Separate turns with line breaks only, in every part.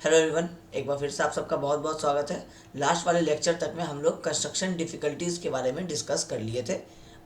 Hello everyone, एक बार फिर से आप सबका बहुत बहुत स्वागत है। लास्ट वाले लेक्चर तक में हम लोग कंस्ट्रक्शन डिफ़िकल्टीज़ के बारे में डिस्कस कर लिए थे।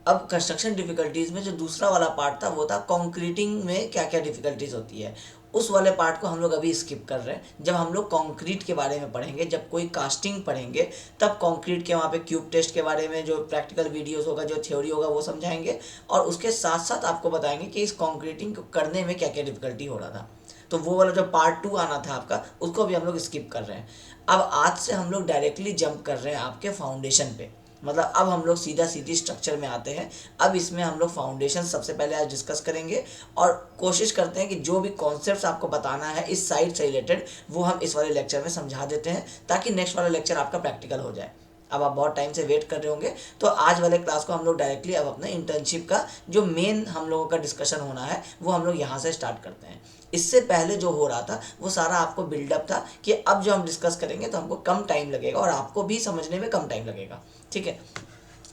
अब कंस्ट्रक्शन डिफ़िकल्टीज़ में जो दूसरा वाला पार्ट था वो था कंक्रीटिंग में क्या क्या डिफ़िकल्टीज़ होती है। उस वाले पार्ट को हम लोग अभी स्किप कर रहे हैं। जब हम लोग कंक्रीट के बारे में पढ़ेंगे, जब कोई कास्टिंग पढ़ेंगे, तब कंक्रीट के वहाँ पे क्यूब टेस्ट के बारे में जो प्रैक्टिकल वीडियोस होगा, जो थ्योरी होगा वो समझाएंगे, और उसके साथ साथ आपको बताएंगे कि इस कंक्रीटिंग को करने में क्या क्या डिफ़िकल्टी हो रहा था। तो वो वाला जो पार्ट 2 आना था आपका, उसको भी हम लोग स्किप कर रहे हैं। अब आज से हम लोग डायरेक्टली जंप कर रहे हैं आपके फाउंडेशन पे। मतलब अब हम लोग सीधा सीधी स्ट्रक्चर में आते हैं। अब इसमें हम लोग फाउंडेशन सबसे पहले आज डिस्कस करेंगे, और कोशिश करते हैं कि जो भी कॉन्सेप्ट्स आपको बताना है इस साइड से रिलेटेड, वो हम इस वाले लेक्चर में समझा देते हैं, ताकि नेक्स्ट वाला लेक्चर आपका प्रैक्टिकल हो जाए। अब आप बहुत टाइम से वेट कर रहे होंगे, तो आज वाले क्लास को हम लोग डायरेक्टली अब अपने इंटर्नशिप का जो मेन हम लोगों का डिस्कशन होना है वो हम लोग यहाँ से स्टार्ट करते हैं। इससे पहले जो हो रहा था वो सारा आपको बिल्डअप था कि अब जो हम डिस्कस करेंगे तो हमको कम टाइम लगेगा और आपको भी समझने में कम टाइम लगेगा। ठीक है,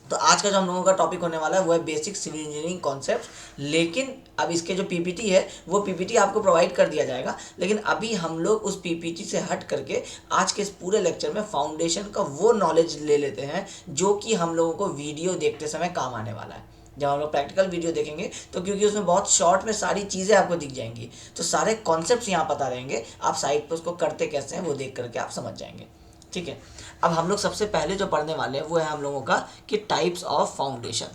तो आज का जो हम लोगों का टॉपिक होने वाला है वो है बेसिक सिविल इंजीनियरिंग कॉन्सेप्ट। लेकिन अब इसके जो पीपीटी है वो पीपीटी आपको प्रोवाइड कर दिया जाएगा, लेकिन अभी हम लोग उस पीपीटी से हट करके आज के इस पूरे लेक्चर में फाउंडेशन का वो नॉलेज ले लेते हैं जो कि हम लोगों को वीडियो देखते समय काम आने वाला है। जब हम लोग प्रैक्टिकल वीडियो देखेंगे तो क्योंकि उसमें बहुत शॉर्ट में सारी चीज़ें आपको दिख जाएंगी, तो सारे कॉन्सेप्ट्स यहाँ पता रहेंगे, आप साइड पर उसको करते कैसे हैं वो देख करके आप समझ जाएंगे। ठीक है, अब हम लोग सबसे पहले जो पढ़ने वाले हैं वो है हम लोगों का कि टाइप्स ऑफ फाउंडेशन।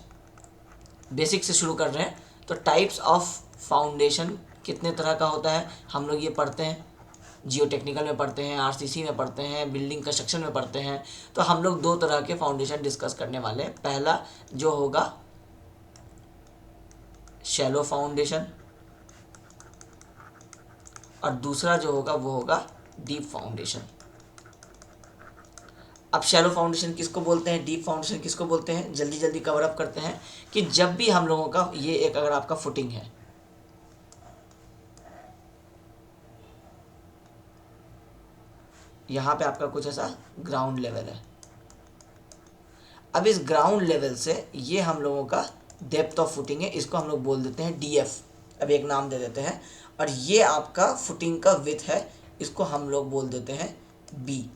बेसिक से शुरू कर रहे हैं, तो टाइप्स ऑफ फाउंडेशन कितने तरह का होता है हम लोग ये पढ़ते हैं। जियो टेक्निकल में पढ़ते हैं, आरसीसी में पढ़ते हैं, बिल्डिंग कंस्ट्रक्शन में पढ़ते हैं। तो हम लोग दो तरह के फाउंडेशन डिस्कस करने वाले हैं। पहला जो होगा शैलो फाउंडेशन, और दूसरा जो होगा वो होगा डीप फाउंडेशन। अब शैलो फाउंडेशन किसको बोलते हैं, डीप फाउंडेशन किसको बोलते हैं, जल्दी जल्दी कवर अप करते हैं। कि जब भी हम लोगों का ये एक अगर आपका फुटिंग है, यहाँ पे आपका कुछ ऐसा ग्राउंड लेवल है। अब इस ग्राउंड लेवल से ये हम लोगों का डेप्थ ऑफ फुटिंग है, इसको हम लोग बोल देते हैं डीएफ। अब एक नाम दे देते हैं। और ये आपका फुटिंग का विड्थ है, इसको हम लोग बोल देते हैं बी।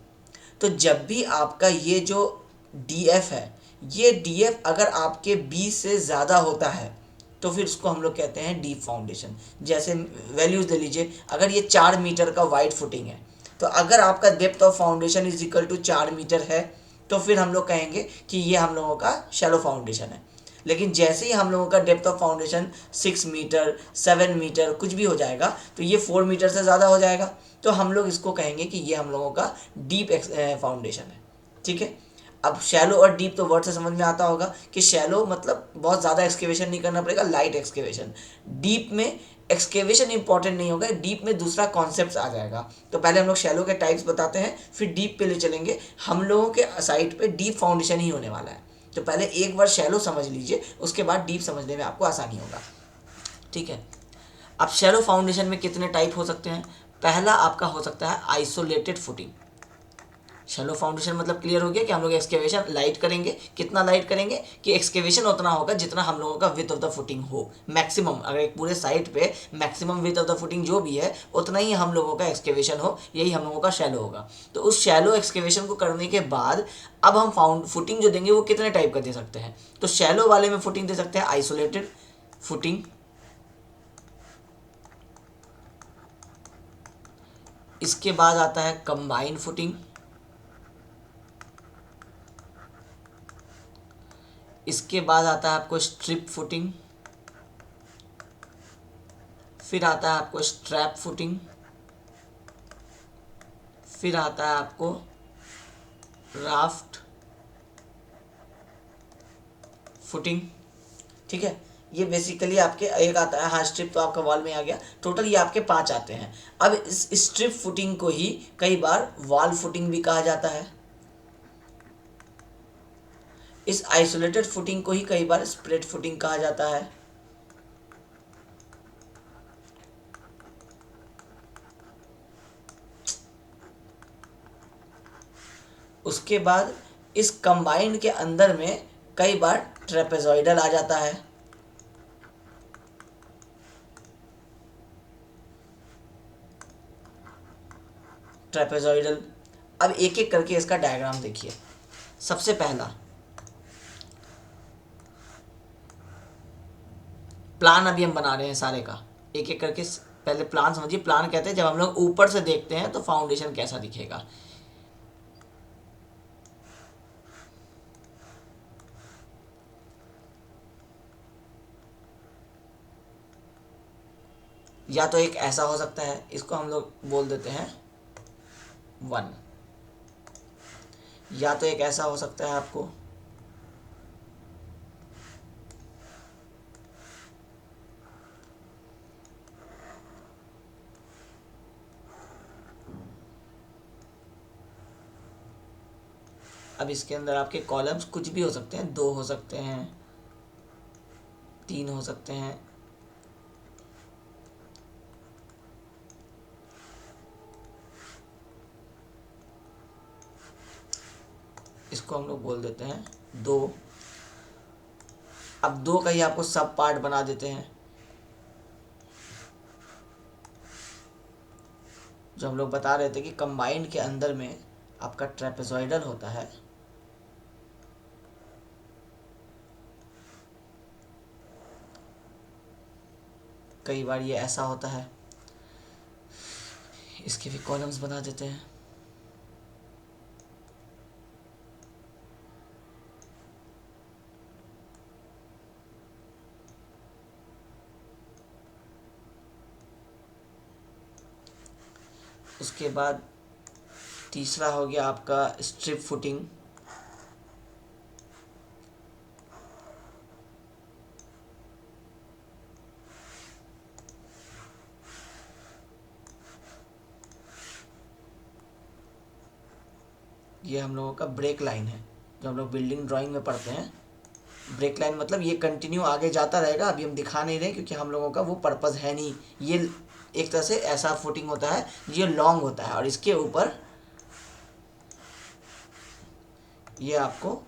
तो जब भी आपका ये जो डीएफ है, ये डीएफ अगर आपके बी से ज़्यादा होता है तो फिर उसको हम लोग कहते हैं डीप फाउंडेशन। जैसे वैल्यूज़ ले लीजिए, अगर ये 4 मीटर का वाइड फुटिंग है, तो अगर आपका depth of foundation is equal to 4 metre है, तो फिर हम लोग कहेंगे कि ये हम लोगों का शैलो फाउंडेशन है। लेकिन जैसे ही हम लोगों का depth of foundation 6 metre, 7 metre कुछ भी हो जाएगा, तो ये 4 मीटर से ज़्यादा हो जाएगा, तो हम लोग इसको कहेंगे कि ये हम लोगों का डीप फाउंडेशन है। ठीक है, अब शैलो और डीप तो वर्ड से समझ में आता होगा कि शैलो मतलब बहुत ज़्यादा एक्सकेवेशन नहीं करना पड़ेगा, लाइट एक्सकेवेशन। डीप में एक्सकेवेशन इंपॉर्टेंट नहीं होगा, डीप में दूसरा कॉन्सेप्ट आ जाएगा। तो पहले हम लोग शैलो के टाइप्स बताते हैं, फिर डीप पे ले चलेंगे। हम लोगों के साइड पे डीप फाउंडेशन ही होने वाला है, तो पहले एक बार शैलो समझ लीजिए, उसके बाद डीप समझने में आपको आसानी होगा। ठीक है, अब शैलो फाउंडेशन में कितने टाइप हो सकते हैं। पहला आपका हो सकता है आइसोलेटेड फुटिंग। शैलो फाउंडेशन मतलब क्लियर हो गया कि हम लोग एक्सकेवेशन लाइट करेंगे। कितना लाइट करेंगे कि एक्सकेवेशन उतना होगा जितना हम लोगों का विड्थ ऑफ द फुटिंग हो। मैक्सिमम, अगर एक पूरे साइट पे maximum width of the footing जो भी है उतना ही हम लोगों का एक्सकेवेशन हो, यही हम लोगों का शैलो होगा। तो उस शैलो एक्सकेवेशन को करने के बाद अब हम फुटिंग जो देंगे वो कितने टाइप का दे सकते हैं। तो शैलो वाले में फुटिंग दे सकते हैं आइसोलेटेड फुटिंग, इसके बाद आता है कंबाइंड फुटिंग, इसके बाद आता है आपको स्ट्रिप फुटिंग, फिर आता है आपको स्ट्रैप फुटिंग, फिर आता है आपको राफ्ट फुटिंग। ठीक है, ये बेसिकली आपके एक आता है, हाँ स्ट्रिप तो आपका वॉल में आ गया। टोटल ये आपके 5 आते हैं। अब इस स्ट्रिप फुटिंग को ही कई बार वॉल फुटिंग भी कहा जाता है। इस आइसोलेटेड फुटिंग को ही कई बार स्प्रेड फुटिंग कहा जाता है। उसके बाद इस कंबाइंड के अंदर में कई बार ट्रेपेजॉइडल आ जाता है। ट्रेपेजॉइडल। अब एक एक करके इसका डायग्राम देखिए। सबसे पहला प्लान अभी हम बना रहे हैं सारे का, एक एक करके पहले प्लान समझिए। प्लान कहते हैं जब हम लोग ऊपर से देखते हैं तो फाउंडेशन कैसा दिखेगा। या तो एक ऐसा हो सकता है, इसको हम लोग बोल देते हैं 1, या तो एक ऐसा हो सकता है आपको, अब इसके अंदर आपके कॉलम्स कुछ भी हो सकते हैं, 2 हो सकते हैं, 3 हो सकते हैं। इसको हम लोग बोल देते हैं 2। अब 2 का ही आपको सब पार्ट बना देते हैं। जो हम लोग बता रहे थे कि कंबाइंड के अंदर में आपका ट्रेपेजॉइडल होता है, कई बार ये ऐसा होता है, इसके भी कॉलम्स बना देते हैं। उसके बाद तीसरा हो गया आपका स्ट्रिप फुटिंग। ये हम लोगों का ब्रेक लाइन है, जो हम लोग बिल्डिंग ड्राइंग में पढ़ते हैं। ब्रेक लाइन मतलब ये कंटिन्यू आगे जाता रहेगा, अभी हम दिखा नहीं रहे क्योंकि हम लोगों का वो पर्पस है नहीं। ये एक तरह से ऐसा फुटिंग होता है, ये लॉन्ग होता है और इसके ऊपर ये आपको,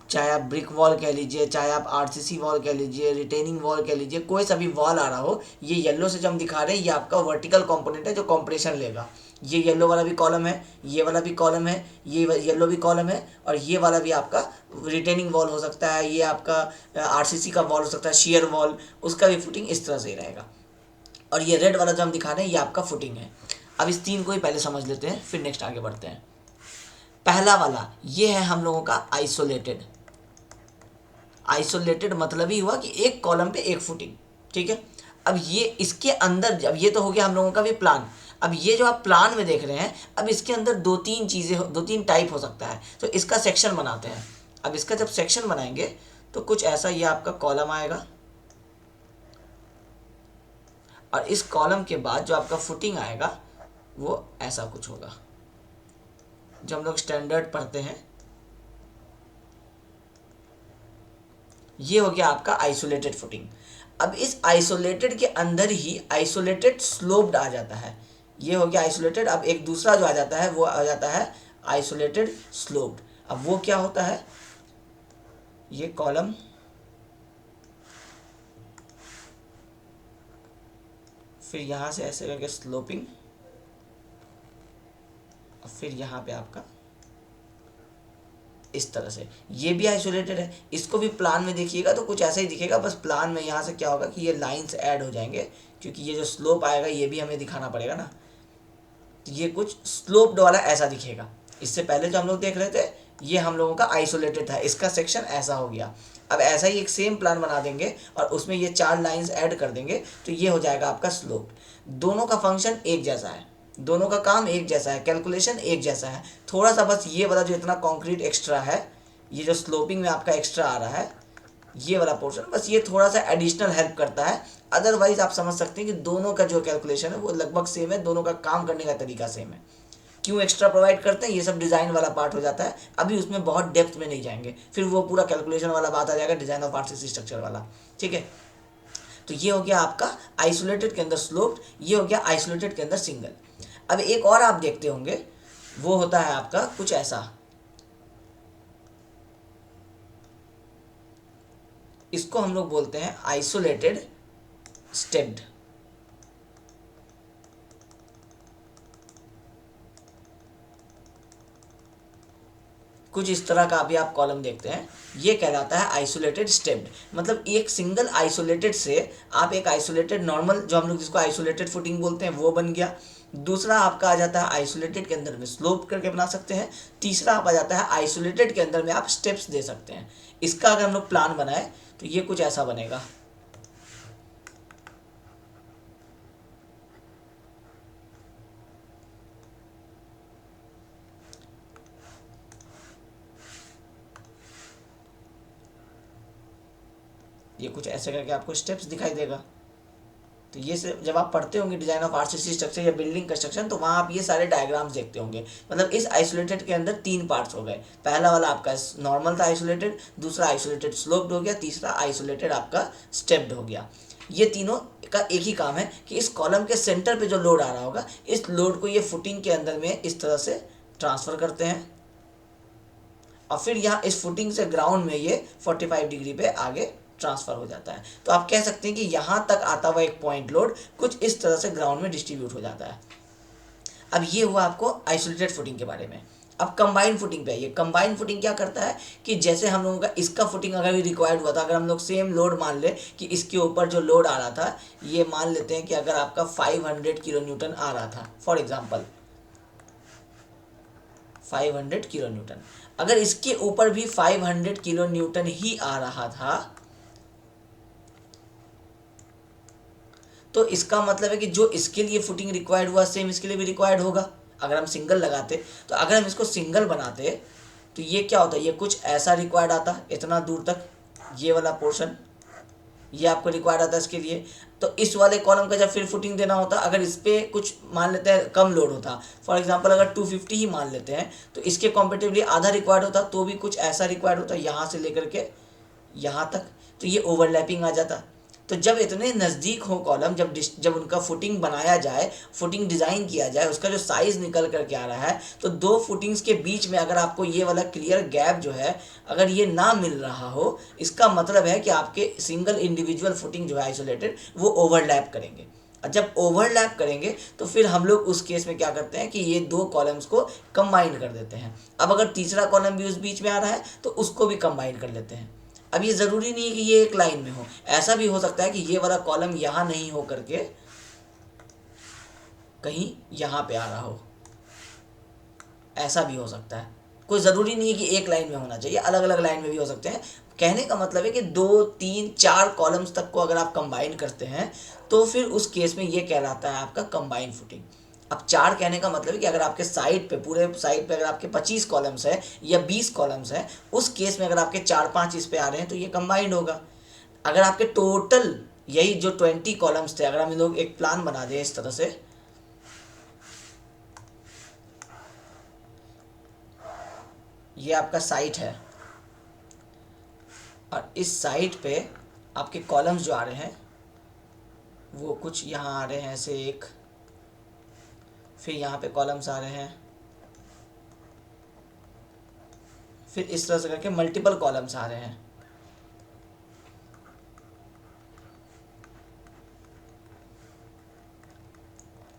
चाहे आप ब्रिक वॉल कह लीजिए, चाहे आप आरसीसी वॉल कह लीजिए, रिटेनिंग वॉल कह लीजिए, कोई सा भी वॉल आ रहा हो, ये येलो से जो हम दिखा रहे हैं ये आपका वर्टिकल कंपोनेंट है जो कंप्रेशन लेगा। ये येलो वाला भी कॉलम है, ये वाला भी कॉलम है, ये येलो भी कॉलम है, और ये वाला भी आपका रिटेनिंग वॉल हो सकता है, ये आपका आरसीसी का वॉल हो सकता है, शियर वॉल, उसका भी फुटिंग इस तरह से ही रहेगा। और ये रेड वाला जो हम दिखा रहे हैं ये आपका फुटिंग है। अब इस 3 को ही पहले समझ लेते हैं, फिर नेक्स्ट आगे बढ़ते हैं। पहला वाला ये है हम लोगों का आइसोलेटेड। आइसोलेटेड मतलब ही हुआ कि एक कॉलम पे एक फुटिंग, ठीक है। अब ये इसके अंदर, अब ये तो हो गया हम लोगों का भी प्लान। अब ये जो आप प्लान में देख रहे हैं, अब इसके अंदर 2-3 चीज़ें, 2-3 टाइप हो सकता है, तो इसका सेक्शन बनाते हैं। अब इसका जब सेक्शन बनाएंगे तो कुछ ऐसा ये आपका कॉलम आएगा, और इस कॉलम के बाद जो आपका फुटिंग आएगा वो ऐसा कुछ होगा, जो हम लोग स्टैंडर्ड पढ़ते हैं। ये हो गया आपका आइसोलेटेड फुटिंग। अब इस आइसोलेटेड के अंदर ही आइसोलेटेड स्लोप्ड आ जाता है। ये हो गया आइसोलेटेड। अब एक दूसरा जो आ जाता है वो आ जाता है आइसोलेटेड स्लोप्ड। अब वो क्या होता है, ये कॉलम फिर यहाँ से ऐसे करके स्लोपिंग, और फिर यहाँ पे आपका इस तरह से, ये भी आइसोलेटेड है। इसको भी प्लान में देखिएगा तो कुछ ऐसा ही दिखेगा, बस प्लान में यहाँ से क्या होगा कि ये लाइंस ऐड हो जाएंगे, क्योंकि ये जो स्लोप आएगा ये भी हमें दिखाना पड़ेगा ना, तो ये कुछ स्लोप्ड वाला ऐसा दिखेगा। इससे पहले जो हम लोग देख रहे थे ये हम लोगों का आइसोलेटेड था, इसका सेक्शन ऐसा हो गया। अब ऐसा ही एक सेम प्लान बना देंगे और उसमें ये 4 लाइंस ऐड कर देंगे, तो ये हो जाएगा आपका स्लोप। दोनों का फंक्शन एक जैसा है, दोनों का काम एक जैसा है, कैलकुलेशन एक जैसा है। थोड़ा सा बस ये वाला जो इतना कंक्रीट एक्स्ट्रा है, ये जो स्लोपिंग में आपका एक्स्ट्रा आ रहा है, ये वाला पोर्शन, बस ये थोड़ा सा एडिशनल हेल्प करता है। अदरवाइज आप समझ सकते हैं कि दोनों का जो कैलकुलेशन है वो लगभग सेम है, दोनों का काम करने का तरीका सेम है। क्यों एक्स्ट्रा प्रोवाइड करते हैं, ये सब डिज़ाइन वाला पार्ट हो जाता है, अभी उसमें बहुत डेप्थ में नहीं जाएंगे, फिर वो पूरा कैलकुलेशन वाला बात आ जाएगा, डिज़ाइन ऑफ आरसीसी स्ट्रक्चर वाला, ठीक है। तो ये हो गया आपका आइसोलेटेड के अंदर स्लोप्ड, ये हो गया आइसोलेटेड के अंदर सिंगल। अब एक और आप देखते होंगे, वो होता है आपका कुछ ऐसा, इसको हम लोग बोलते हैं आइसोलेटेड स्टेप्ड। कुछ इस तरह का अभी आप कॉलम देखते हैं, ये कहलाता है आइसोलेटेड स्टेप्ड। मतलब एक सिंगल आइसोलेटेड से आप एक आइसोलेटेड नॉर्मल, जो हम लोग जिसको आइसोलेटेड फुटिंग बोलते हैं, वो बन गया। दूसरा आपका आ जाता है आइसोलेटेड के अंदर में स्लोप करके बना सकते हैं। तीसरा आप आ जाता है आइसोलेटेड के अंदर में आप स्टेप्स दे सकते हैं। इसका अगर हम लोग प्लान बनाए तो ये कुछ ऐसा बनेगा। ये कुछ ऐसे करके आपको स्टेप्स दिखाई देगा। तो ये से जब आप पढ़ते होंगे डिजाइन ऑफ आरसीसी स्ट्रक्चर या बिल्डिंग कंस्ट्रक्शन, तो वहाँ आप ये सारे डायग्राम्स देखते होंगे। मतलब इस आइसोलेटेड के अंदर 3 पार्ट्स हो गए। पहला वाला आपका नॉर्मल था आइसोलेटेड, दूसरा आइसोलेटेड स्लोप्ड हो गया, तीसरा आइसोलेटेड आपका स्टेप्ड हो गया। ये तीनों का एक ही काम है कि इस कॉलम के सेंटर पे जो लोड आ रहा होगा, इस लोड को ये फुटिंग के अंदर में इस तरह से ट्रांसफ़र करते हैं और फिर यहाँ इस फुटिंग से ग्राउंड में ये 45 डिग्री पे आगे ट्रांसफ़र हो जाता है। तो आप कह सकते हैं कि यहाँ तक आता हुआ एक पॉइंट लोड कुछ इस तरह से ग्राउंड में डिस्ट्रीब्यूट हो जाता है। अब ये हुआ आपको आइसोलेटेड फुटिंग के बारे में। अब कंबाइंड फुटिंग पे आइए। कंबाइंड फुटिंग क्या करता है कि जैसे हम लोगों का इसका फुटिंग अगर भी रिक्वायर्ड हुआ था, अगर हम लोग सेम लोड मान ले कि इसके ऊपर जो लोड आ रहा था, ये मान लेते हैं कि अगर आपका 500 किलो न्यूटन आ रहा था, फॉर एग्जाम्पल 500 किलो न्यूटन, अगर इसके ऊपर भी 500 किलो न्यूटन ही आ रहा था, तो इसका मतलब है कि जो इसके लिए फुटिंग रिक्वायर्ड हुआ सेम इसके लिए भी रिक्वायर्ड होगा। अगर हम सिंगल लगाते, तो अगर हम इसको सिंगल बनाते तो ये क्या होता है, ये कुछ ऐसा रिक्वायर्ड आता इतना दूर तक, ये वाला पोर्शन ये आपको रिक्वायर्ड आता है इसके लिए। तो इस वाले कॉलम का जब फिर फुटिंग देना होता, अगर इस पर कुछ मान लेते हैं कम लोड होता, फॉर एग्जांपल अगर 250 ही मान लेते हैं, तो इसके कॉम्पेटिवली आधा रिक्वायर्ड होता, तो भी कुछ ऐसा रिक्वायर्ड होता यहाँ से लेकर के यहाँ तक, तो ये ओवरलैपिंग आ जाता। तो जब इतने नज़दीक हो कॉलम, जब उनका फुटिंग बनाया जाए, फुटिंग डिज़ाइन किया जाए, उसका जो साइज़ निकल करके आ रहा है, तो दो फुटिंग्स के बीच में अगर आपको ये वाला क्लियर गैप जो है अगर ये ना मिल रहा हो, इसका मतलब है कि आपके सिंगल इंडिविजुअल फुटिंग जो है आइसोलेटेड, वो ओवरलैप करेंगे। और जब ओवरलैप करेंगे तो फिर हम लोग उस केस में क्या करते हैं कि ये दो कॉलम्स को कंबाइन कर देते हैं। अब अगर तीसरा कॉलम भी उस बीच में आ रहा है तो उसको भी कंबाइन कर लेते हैं। अब ये ज़रूरी नहीं है कि ये एक लाइन में हो, ऐसा भी हो सकता है कि ये वाला कॉलम यहाँ नहीं हो करके कहीं यहाँ पे आ रहा हो, ऐसा भी हो सकता है। कोई ज़रूरी नहीं है कि एक लाइन में होना चाहिए, अलग अलग लाइन में भी हो सकते हैं। कहने का मतलब है कि 2, 3, 4 कॉलम्स तक को अगर आप कंबाइन करते हैं तो फिर उस केस में ये कहलाता है आपका कंबाइन फुटिंग। अब 4 कहने का मतलब है कि अगर आपके साइड पे, पूरे साइड पे अगर आपके 25 कॉलम्स है या 20 कॉलम्स है, उस केस में अगर आपके 4-5 इस पे आ रहे हैं तो ये कंबाइंड होगा। अगर आपके टोटल यही जो 20 कॉलम्स थे, अगर हम लोग एक प्लान बना दें इस तरह से, ये आपका साइट है और इस साइट पे आपके कॉलम्स जो आ रहे हैं वो कुछ यहाँ आ रहे हैं ऐसे एक, फिर यहाँ पे कॉलम्स आ रहे हैं, फिर इस तरह से करके मल्टीपल कॉलम्स आ रहे हैं।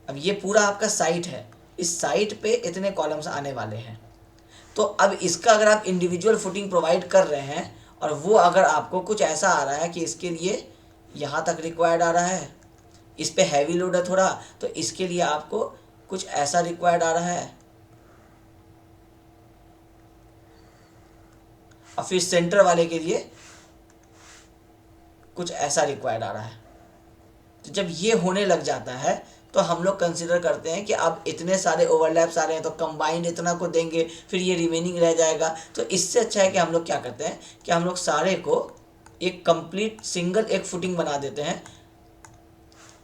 अब ये पूरा आपका साइट है, इस साइट पे इतने कॉलम्स आने वाले हैं। तो अब इसका अगर आप इंडिविजुअल फुटिंग प्रोवाइड कर रहे हैं और वो अगर आपको कुछ ऐसा आ रहा है कि इसके लिए यहाँ तक रिक्वायर्ड आ रहा है, इस पे हैवी लोड है थोड़ा, तो इसके लिए आपको कुछ ऐसा रिक्वायर्ड आ रहा है, और फिर सेंटर वाले के लिए कुछ ऐसा रिक्वायर्ड आ रहा है। तो जब ये होने लग जाता है तो हम लोग कंसिडर करते हैं कि अब इतने सारे ओवरलैप्स आ रहे हैं तो कंबाइंड इतना को देंगे, फिर ये रिमेनिंग रह जाएगा। तो इससे अच्छा है कि हम लोग क्या करते हैं कि हम लोग सारे को एक कंप्लीट सिंगल एक फुटिंग बना देते हैं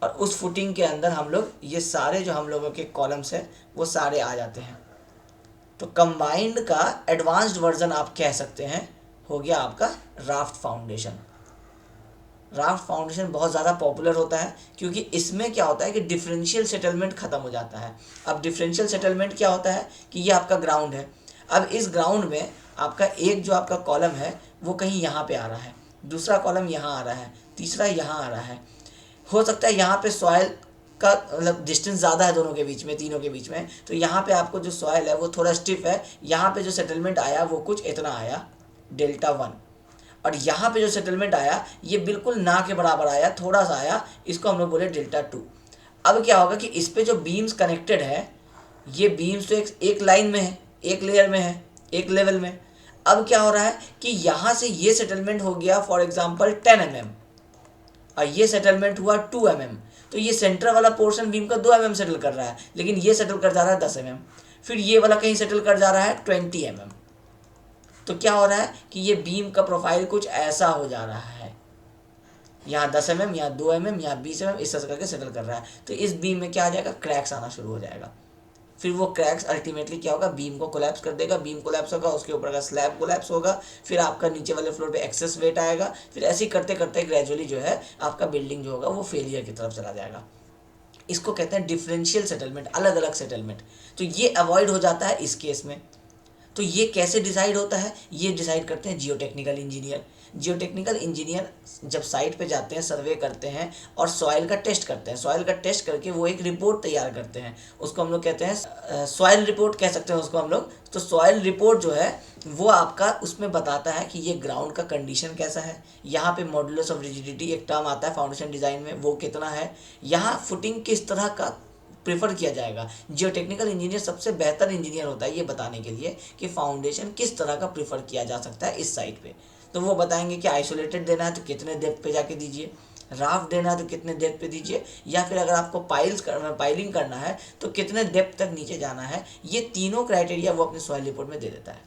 और उस फुटिंग के अंदर हम लोग ये सारे जो हम लोगों के कॉलम्स हैं वो सारे आ जाते हैं। तो कंबाइंड का एडवांस्ड वर्जन आप कह सकते हैं हो गया आपका राफ्ट फाउंडेशन। राफ्ट फाउंडेशन बहुत ज़्यादा पॉपुलर होता है क्योंकि इसमें क्या होता है कि डिफरेंशियल सेटलमेंट ख़त्म हो जाता है। अब डिफरेंशियल सेटलमेंट क्या होता है कि ये आपका ग्राउंड है, अब इस ग्राउंड में आपका एक जो आपका कॉलम है वो कहीं यहाँ पे आ रहा है, दूसरा कॉलम यहाँ आ रहा है, तीसरा यहाँ आ रहा है। हो सकता है यहाँ पे सॉयल का मतलब डिस्टेंस ज़्यादा है दोनों के बीच में, तीनों के बीच में, तो यहाँ पे आपको जो सॉइल है वो थोड़ा स्टिफ है, यहाँ पे जो सेटलमेंट आया वो कुछ इतना आया Δ1, और यहाँ पे जो सेटलमेंट आया ये बिल्कुल ना के बराबर आया, थोड़ा सा आया, इसको हम लोग बोले Δ2। अब क्या होगा कि इस पे जो बीम्स कनेक्टेड है, ये बीम्स तो एक लाइन में है, एक लेयर में है, एक लेवल में। अब क्या हो रहा है कि यहाँ से ये सेटलमेंट हो गया फॉर एग्जांपल 10 mm, और ये सेटलमेंट हुआ 2 mm, तो ये सेंटर वाला पोर्शन बीम का 2 mm सेटल कर रहा है, लेकिन ये सेटल कर जा रहा है 10 mm, फिर ये वाला कहीं सेटल कर जा रहा है 20 mm। तो क्या हो रहा है कि ये बीम का प्रोफाइल कुछ ऐसा हो जा रहा है, यहाँ 10 mm, यहाँ 2 mm, यहाँ 20 mm, इस तरह करके सेटल कर रहा है। तो इस बीम में क्या आ जाएगा, क्रैक्स आना शुरू हो जाएगा। फिर वो क्रैक्स अल्टीमेटली क्या होगा, बीम को कोलैप्स कर देगा, बीम कोलैप्स होगा, उसके ऊपर का स्लैब कोलैप्स होगा, फिर आपका नीचे वाले फ्लोर पे एक्सेस वेट आएगा, फिर ऐसे ही करते करते ग्रेजुअली जो है आपका बिल्डिंग जो होगा वो फेलियर की तरफ चला जाएगा। इसको कहते हैं डिफरेंशियल सेटलमेंट, अलग अलग सेटलमेंट। तो ये अवॉइड हो जाता है इस केस में। तो ये कैसे डिसाइड होता है, ये डिसाइड करते हैं जियोटेक्निकल इंजीनियर। जियोटेक्निकल इंजीनियर जब साइट पे जाते हैं, सर्वे करते हैं और सॉइल का टेस्ट करते हैं, सॉइल का टेस्ट करके वो एक रिपोर्ट तैयार करते हैं, उसको हम लोग कहते हैं सॉइल रिपोर्ट कह सकते हैं उसको हम लोग। तो सॉइल रिपोर्ट जो है वो आपका उसमें बताता है कि ये ग्राउंड का कंडीशन कैसा है, यहाँ पे मॉडुलस ऑफ रिजिडिटी एक टर्म आता है फाउंडेशन डिज़ाइन में, वो कितना है, यहाँ फुटिंग किस तरह का प्रेफर किया जाएगा। जियोटेक्निकल इंजीनियर सबसे बेहतर इंजीनियर होता है ये बताने के लिए कि फाउंडेशन किस तरह का प्रेफर किया जा सकता है इस साइट पे। तो वो बताएंगे कि आइसोलेटेड देना है तो कितने डेप्थ पे जाके दीजिए, राफ्ट देना है तो कितने डेप्थ पे दीजिए, या फिर अगर आपको पाइलिंग करना है तो कितने डेप्थ तक नीचे जाना है। ये तीनों क्राइटेरिया वो अपने सॉइल रिपोर्ट में दे देता है,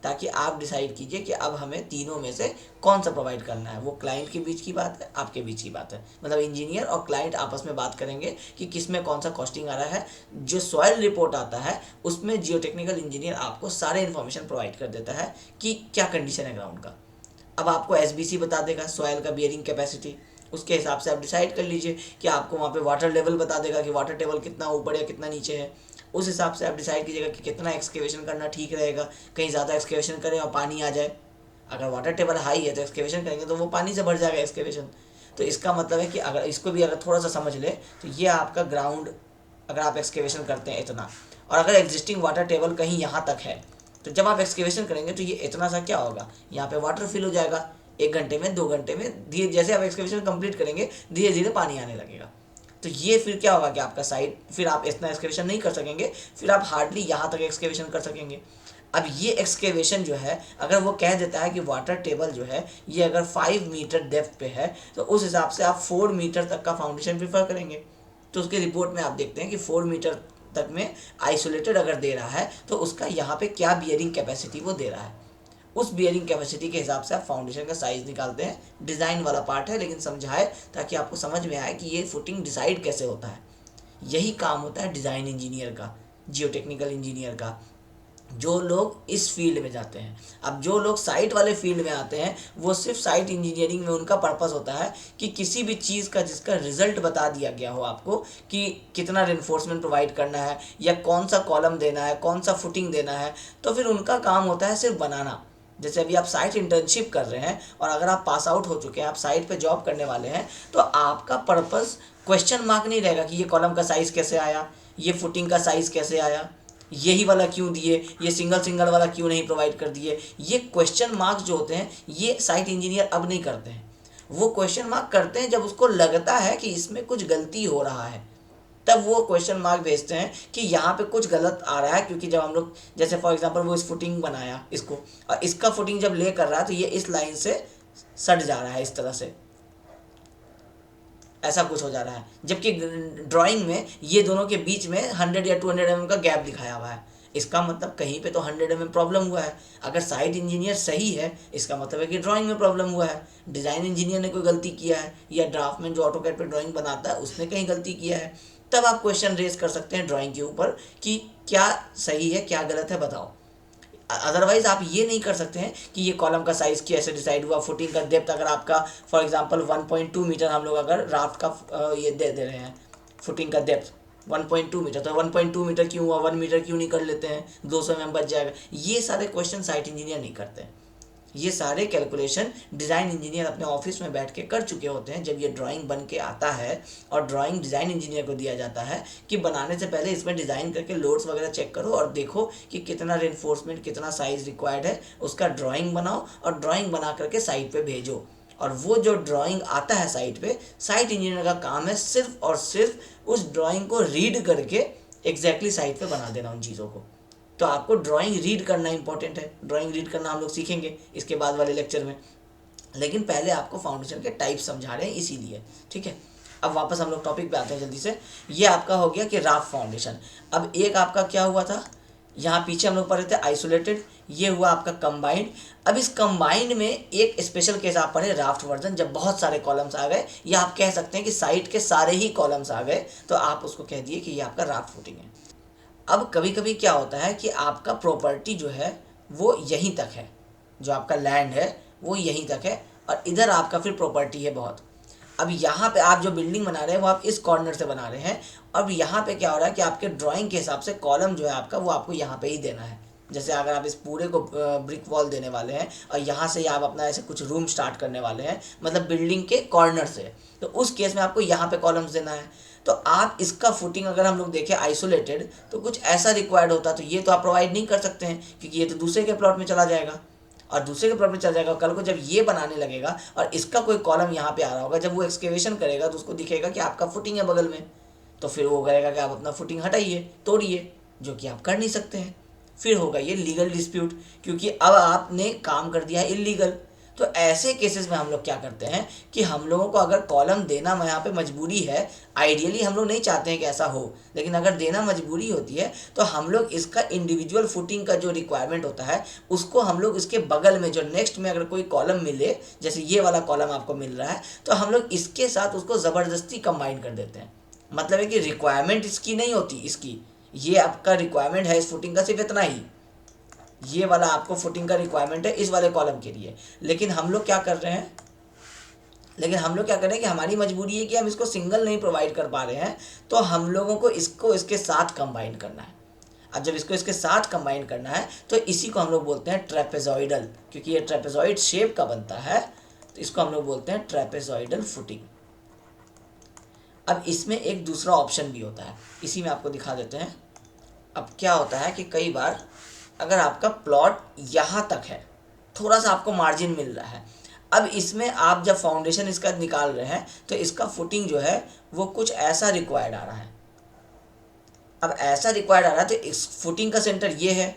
ताकि आप डिसाइड कीजिए कि अब हमें तीनों में से कौन सा प्रोवाइड करना है। वो क्लाइंट के बीच की बात है, आपके बीच की बात है, मतलब इंजीनियर और क्लाइंट आपस में बात करेंगे कि किस में कौन सा कॉस्टिंग आ रहा है। जो सॉइल रिपोर्ट आता है उसमें जियोटेक्निकल इंजीनियर आपको सारे इन्फॉर्मेशन प्रोवाइड कर देता है कि क्या कंडीशन है ग्राउंड का। अब आपको एसबीसी बता देगा, सॉइल का बियरिंग कैपेसिटी, उसके हिसाब से आप डिसाइड कर लीजिए कि आपको वहाँ पे वाटर लेवल बता देगा कि वाटर टेबल कितना ऊपर या कितना नीचे है। उस हिसाब से आप डिसाइड कीजिएगा कि कितना एक्सकेवेशन करना ठीक रहेगा, कहीं ज़्यादा एक्सकेवेशन करें और पानी आ जाए। अगर वाटर टेबल हाई है तो एक्सकेवेशन करेंगे तो वो पानी से भर जाएगा एक्सकेवेशन। तो इसका मतलब है कि अगर इसको भी अगर थोड़ा सा समझ ले तो ये आपका ग्राउंड, अगर आप एक्सकेवेशन करते हैं इतना, और अगर एग्जिस्टिंग वाटर टेबल कहीं यहाँ तक है तो जब आप एक्सकेवेशन करेंगे तो ये इतना सा क्या होगा, यहाँ पे वाटर फिल हो जाएगा 1 घंटे में, 2 घंटे में, धीरे जैसे आप एक्सकेवेशन कंप्लीट करेंगे धीरे धीरे पानी आने लगेगा। तो ये फिर क्या होगा कि आपका साइट, फिर आप इतना एक्सकेवेशन नहीं कर सकेंगे, फिर आप हार्डली यहाँ तक एक्सकेवेशन कर सकेंगे। अब ये एक्सकेवेशन जो है अगर वो कह देता है कि वाटर टेबल जो है ये अगर 5 मीटर डेप्थ पे है तो उस हिसाब से आप 4 मीटर तक का फाउंडेशन प्रीफर करेंगे। तो उसके रिपोर्ट में आप देखते हैं कि 4 मीटर तक में आइसोलेटेड अगर दे रहा है तो उसका यहाँ पे क्या बियरिंग कैपेसिटी वो दे रहा है, उस बियरिंग कैपेसिटी के हिसाब से आप फाउंडेशन का साइज़ निकालते हैं। डिज़ाइन वाला पार्ट है लेकिन समझाए ताकि आपको समझ में आए कि ये फुटिंग डिसाइड कैसे होता है। यही काम होता है डिज़ाइन इंजीनियर का, जियोटेक्निकल इंजीनियर का, जो लोग इस फील्ड में जाते हैं। अब जो लोग साइट वाले फील्ड में आते हैं वो सिर्फ साइट इंजीनियरिंग में उनका पर्पस होता है कि किसी भी चीज़ का जिसका रिजल्ट बता दिया गया हो आपको कि कितना रेनफोर्समेंट प्रोवाइड करना है या कौन सा कॉलम देना है, कौन सा फुटिंग देना है, तो फिर उनका काम होता है सिर्फ बनाना। जैसे अभी आप साइट इंटर्नशिप कर रहे हैं और अगर आप पास आउट हो चुके हैं, आप साइट पे जॉब करने वाले हैं, तो आपका पर्पस क्वेश्चन मार्क नहीं रहेगा कि ये कॉलम का साइज़ कैसे आया, ये फुटिंग का साइज़ कैसे आया, यही वाला क्यों दिए, ये सिंगल वाला क्यों नहीं प्रोवाइड कर दिए। ये क्वेश्चन मार्क्स जो होते हैं ये साइट इंजीनियर अब नहीं करते हैं। वो क्वेश्चन मार्क करते हैं जब उसको लगता है कि इसमें कुछ गलती हो रहा है, तब वो क्वेश्चन मार्क भेजते हैं कि यहाँ पे कुछ गलत आ रहा है। क्योंकि जब हम लोग जैसे फॉर एग्जांपल वो इस फुटिंग बनाया इसको, और इसका फुटिंग जब ले कर रहा है तो ये इस लाइन से सट जा रहा है, इस तरह से ऐसा कुछ हो जा रहा है, जबकि ड्राइंग में ये दोनों के बीच में 100 या 200 mm का गैप दिखाया हुआ है। इसका मतलब कहीं पे तो 100 mm प्रॉब्लम हुआ है। अगर साइट इंजीनियर सही है इसका मतलब है कि ड्राइंग में प्रॉब्लम हुआ है, डिज़ाइन इंजीनियर ने कोई गलती किया है, या ड्राफ्टमैन जो ऑटोकैड पे ड्राइंग बनाता है उसने कहीं गलती किया है। तब आप क्वेश्चन रेज कर सकते हैं ड्राइंग के ऊपर कि क्या सही है क्या गलत है बताओ। अदरवाइज आप ये नहीं कर सकते हैं कि ये कॉलम का साइज़ कैसे डिसाइड हुआ, फुटिंग का डेप्थ अगर आपका फॉर एग्जांपल 1.2 मीटर हम लोग अगर राफ्ट का ये दे रहे हैं, फुटिंग का डेप्थ 1.2 मीटर, तो 1.2 मीटर क्यों हुआ, 1 मीटर क्यों नहीं कर लेते हैं, 200 में बच जाएगा। ये सारे क्वेश्चन साइट इंजीनियर नहीं करते हैं। ये सारे कैलकुलेशन डिज़ाइन इंजीनियर अपने ऑफिस में बैठ के कर चुके होते हैं जब ये ड्राइंग बन के आता है और ड्राइंग डिज़ाइन इंजीनियर को दिया जाता है कि बनाने से पहले इसमें डिज़ाइन करके लोड्स वगैरह चेक करो और देखो कि कितना रेनफोर्समेंट, कितना साइज़ रिक्वायर्ड है, उसका ड्राइंग बनाओ और ड्राइंग बना करके साइट पे भेजो। और वो जो ड्राइंग आता है साइट पे, साइट इंजीनियर का काम है सिर्फ और सिर्फ उस ड्राइंग को रीड करके एग्जैक्टली साइट पे बना देना उन चीज़ों को। तो आपको ड्राइंग रीड करना इंपॉर्टेंट है। ड्राइंग रीड करना हम लोग सीखेंगे इसके बाद वाले लेक्चर में, लेकिन पहले आपको फाउंडेशन के टाइप समझा रहे हैं इसीलिए, ठीक है। अब वापस हम लोग टॉपिक पे आते हैं जल्दी से। ये आपका हो गया कि राफ्ट फाउंडेशन। अब एक आपका क्या हुआ था, यहाँ पीछे हम लोग पढ़े थे आइसोलेटेड, ये हुआ आपका कंबाइंड। अब इस कंबाइंड में एक स्पेशल केस आप पढ़े राफ्ट वर्जन, जब बहुत सारे कॉलम्स आ गए, या आप कह सकते हैं कि साइट के सारे ही कॉलम्स आ गए, तो आप उसको कह दिए कि ये आपका राफ्ट फुटिंग है। अब कभी कभी क्या होता है कि आपका प्रॉपर्टी जो है वो यहीं तक है, जो आपका लैंड है वो यहीं तक है और इधर आपका फिर प्रॉपर्टी है बहुत। अब यहाँ पे आप जो बिल्डिंग बना रहे हैं वो आप इस कॉर्नर से बना रहे हैं। अब यहाँ पे क्या हो रहा है कि आपके ड्राइंग के हिसाब से कॉलम जो है आपका वो आपको यहाँ पे ही देना है। जैसे अगर आप इस पूरे को ब्रिक वॉल देने वाले हैं और यहाँ से आप अपना ऐसे कुछ रूम स्टार्ट करने वाले हैं, मतलब बिल्डिंग के कॉर्नर से, तो उस केस में आपको यहाँ पे कॉलम्स देना है। तो आप इसका फुटिंग अगर हम लोग देखें आइसोलेटेड तो कुछ ऐसा रिक्वायर्ड होता, तो ये तो आप प्रोवाइड नहीं कर सकते हैं क्योंकि ये तो दूसरे के प्लॉट में चला जाएगा और दूसरे के प्लॉट में चला जाएगा। कल को जब ये बनाने लगेगा और इसका कोई कॉलम यहाँ पे आ रहा होगा, जब वो एक्सकेवेशन करेगा तो उसको दिखेगा कि आपका फुटिंग है बगल में, तो फिर वो करेगा कि आप अपना फुटिंग हटाइए, तोड़िए, जो कि आप कर नहीं सकते हैं। फिर होगा ये लीगल डिस्प्यूट, क्योंकि अब आपने काम कर दिया है इलीगल। तो ऐसे केसेस में हम लोग क्या करते हैं कि हम लोगों को अगर कॉलम देना यहाँ पे मजबूरी है, आइडियली हम लोग नहीं चाहते हैं कि ऐसा हो, लेकिन अगर देना मजबूरी होती है तो हम लोग इसका इंडिविजुअल फुटिंग का जो रिक्वायरमेंट होता है उसको हम लोग इसके बगल में जो नेक्स्ट में अगर कोई कॉलम मिले, जैसे ये वाला कॉलम आपको मिल रहा है, तो हम लोग इसके साथ उसको ज़बरदस्ती कंबाइन कर देते हैं। मतलब है कि रिक्वायरमेंट इसकी नहीं होती, इसकी ये आपका रिक्वायरमेंट है इस फुटिंग का सिर्फ इतना ही, ये वाला आपको फुटिंग का रिक्वायरमेंट है इस वाले कॉलम के लिए। लेकिन हम लोग क्या कर रहे हैं कि हमारी मजबूरी है कि हम इसको सिंगल नहीं प्रोवाइड कर पा रहे हैं, तो हम लोगों को इसको इसके साथ कंबाइन करना है। अब जब इसको इसके साथ कंबाइन करना है तो इसी को हम लोग बोलते हैं ट्रेपेजॉइडल, क्योंकि ये ट्रेपेजॉइड शेप का बनता है, तो इसको हम लोग बोलते हैं ट्रेपेजॉइडल फुटिंग। अब इसमें एक दूसरा ऑप्शन भी होता है, इसी में आपको दिखा देते हैं। अब क्या होता है कि कई बार अगर आपका प्लॉट यहाँ तक है, थोड़ा सा आपको मार्जिन मिल रहा है, अब इसमें आप जब फाउंडेशन इसका निकाल रहे हैं तो इसका फुटिंग जो है वो कुछ ऐसा रिक्वायर्ड आ रहा है। अब ऐसा रिक्वायर्ड आ रहा है तो इस फुटिंग का सेंटर ये है,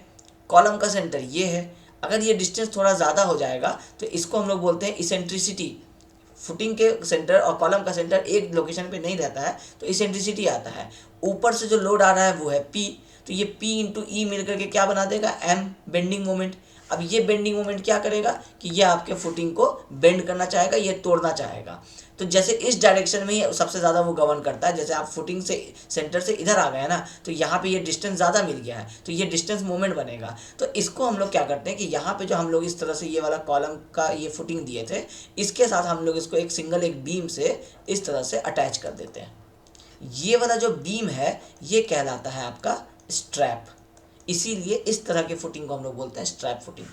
कॉलम का सेंटर ये है। अगर ये डिस्टेंस थोड़ा ज़्यादा हो जाएगा तो इसको हम लोग बोलते हैं इसेंट्रिसिटी। फुटिंग के सेंटर और कॉलम का सेंटर एक लोकेशन पे नहीं रहता है तो इसेंट्रिसिटी आता है। ऊपर से जो लोड आ रहा है वो है P, तो ये P इंटू ई मिलकर के क्या बना देगा, M, बेंडिंग मोमेंट। अब ये बेंडिंग मोमेंट क्या करेगा कि ये आपके फुटिंग को बेंड करना चाहेगा, ये तोड़ना चाहेगा। तो जैसे इस डायरेक्शन में ही सबसे ज़्यादा वो गवर्न करता है। जैसे आप फुटिंग से सेंटर से इधर आ गए ना, तो यहाँ पे ये डिस्टेंस ज़्यादा मिल गया है, तो ये डिस्टेंस मोमेंट बनेगा। तो इसको हम लोग क्या करते हैं कि यहाँ पे जो हम लोग इस तरह से ये वाला कॉलम का ये फुटिंग दिए थे, इसके साथ हम लोग इसको एक सिंगल एक बीम से इस तरह से अटैच कर देते हैं। ये वाला जो बीम है ये कहलाता है आपका स्ट्रैप। इसीलिए इस तरह के फुटिंग को हम लोग बोलते हैं स्ट्रैप फुटिंग।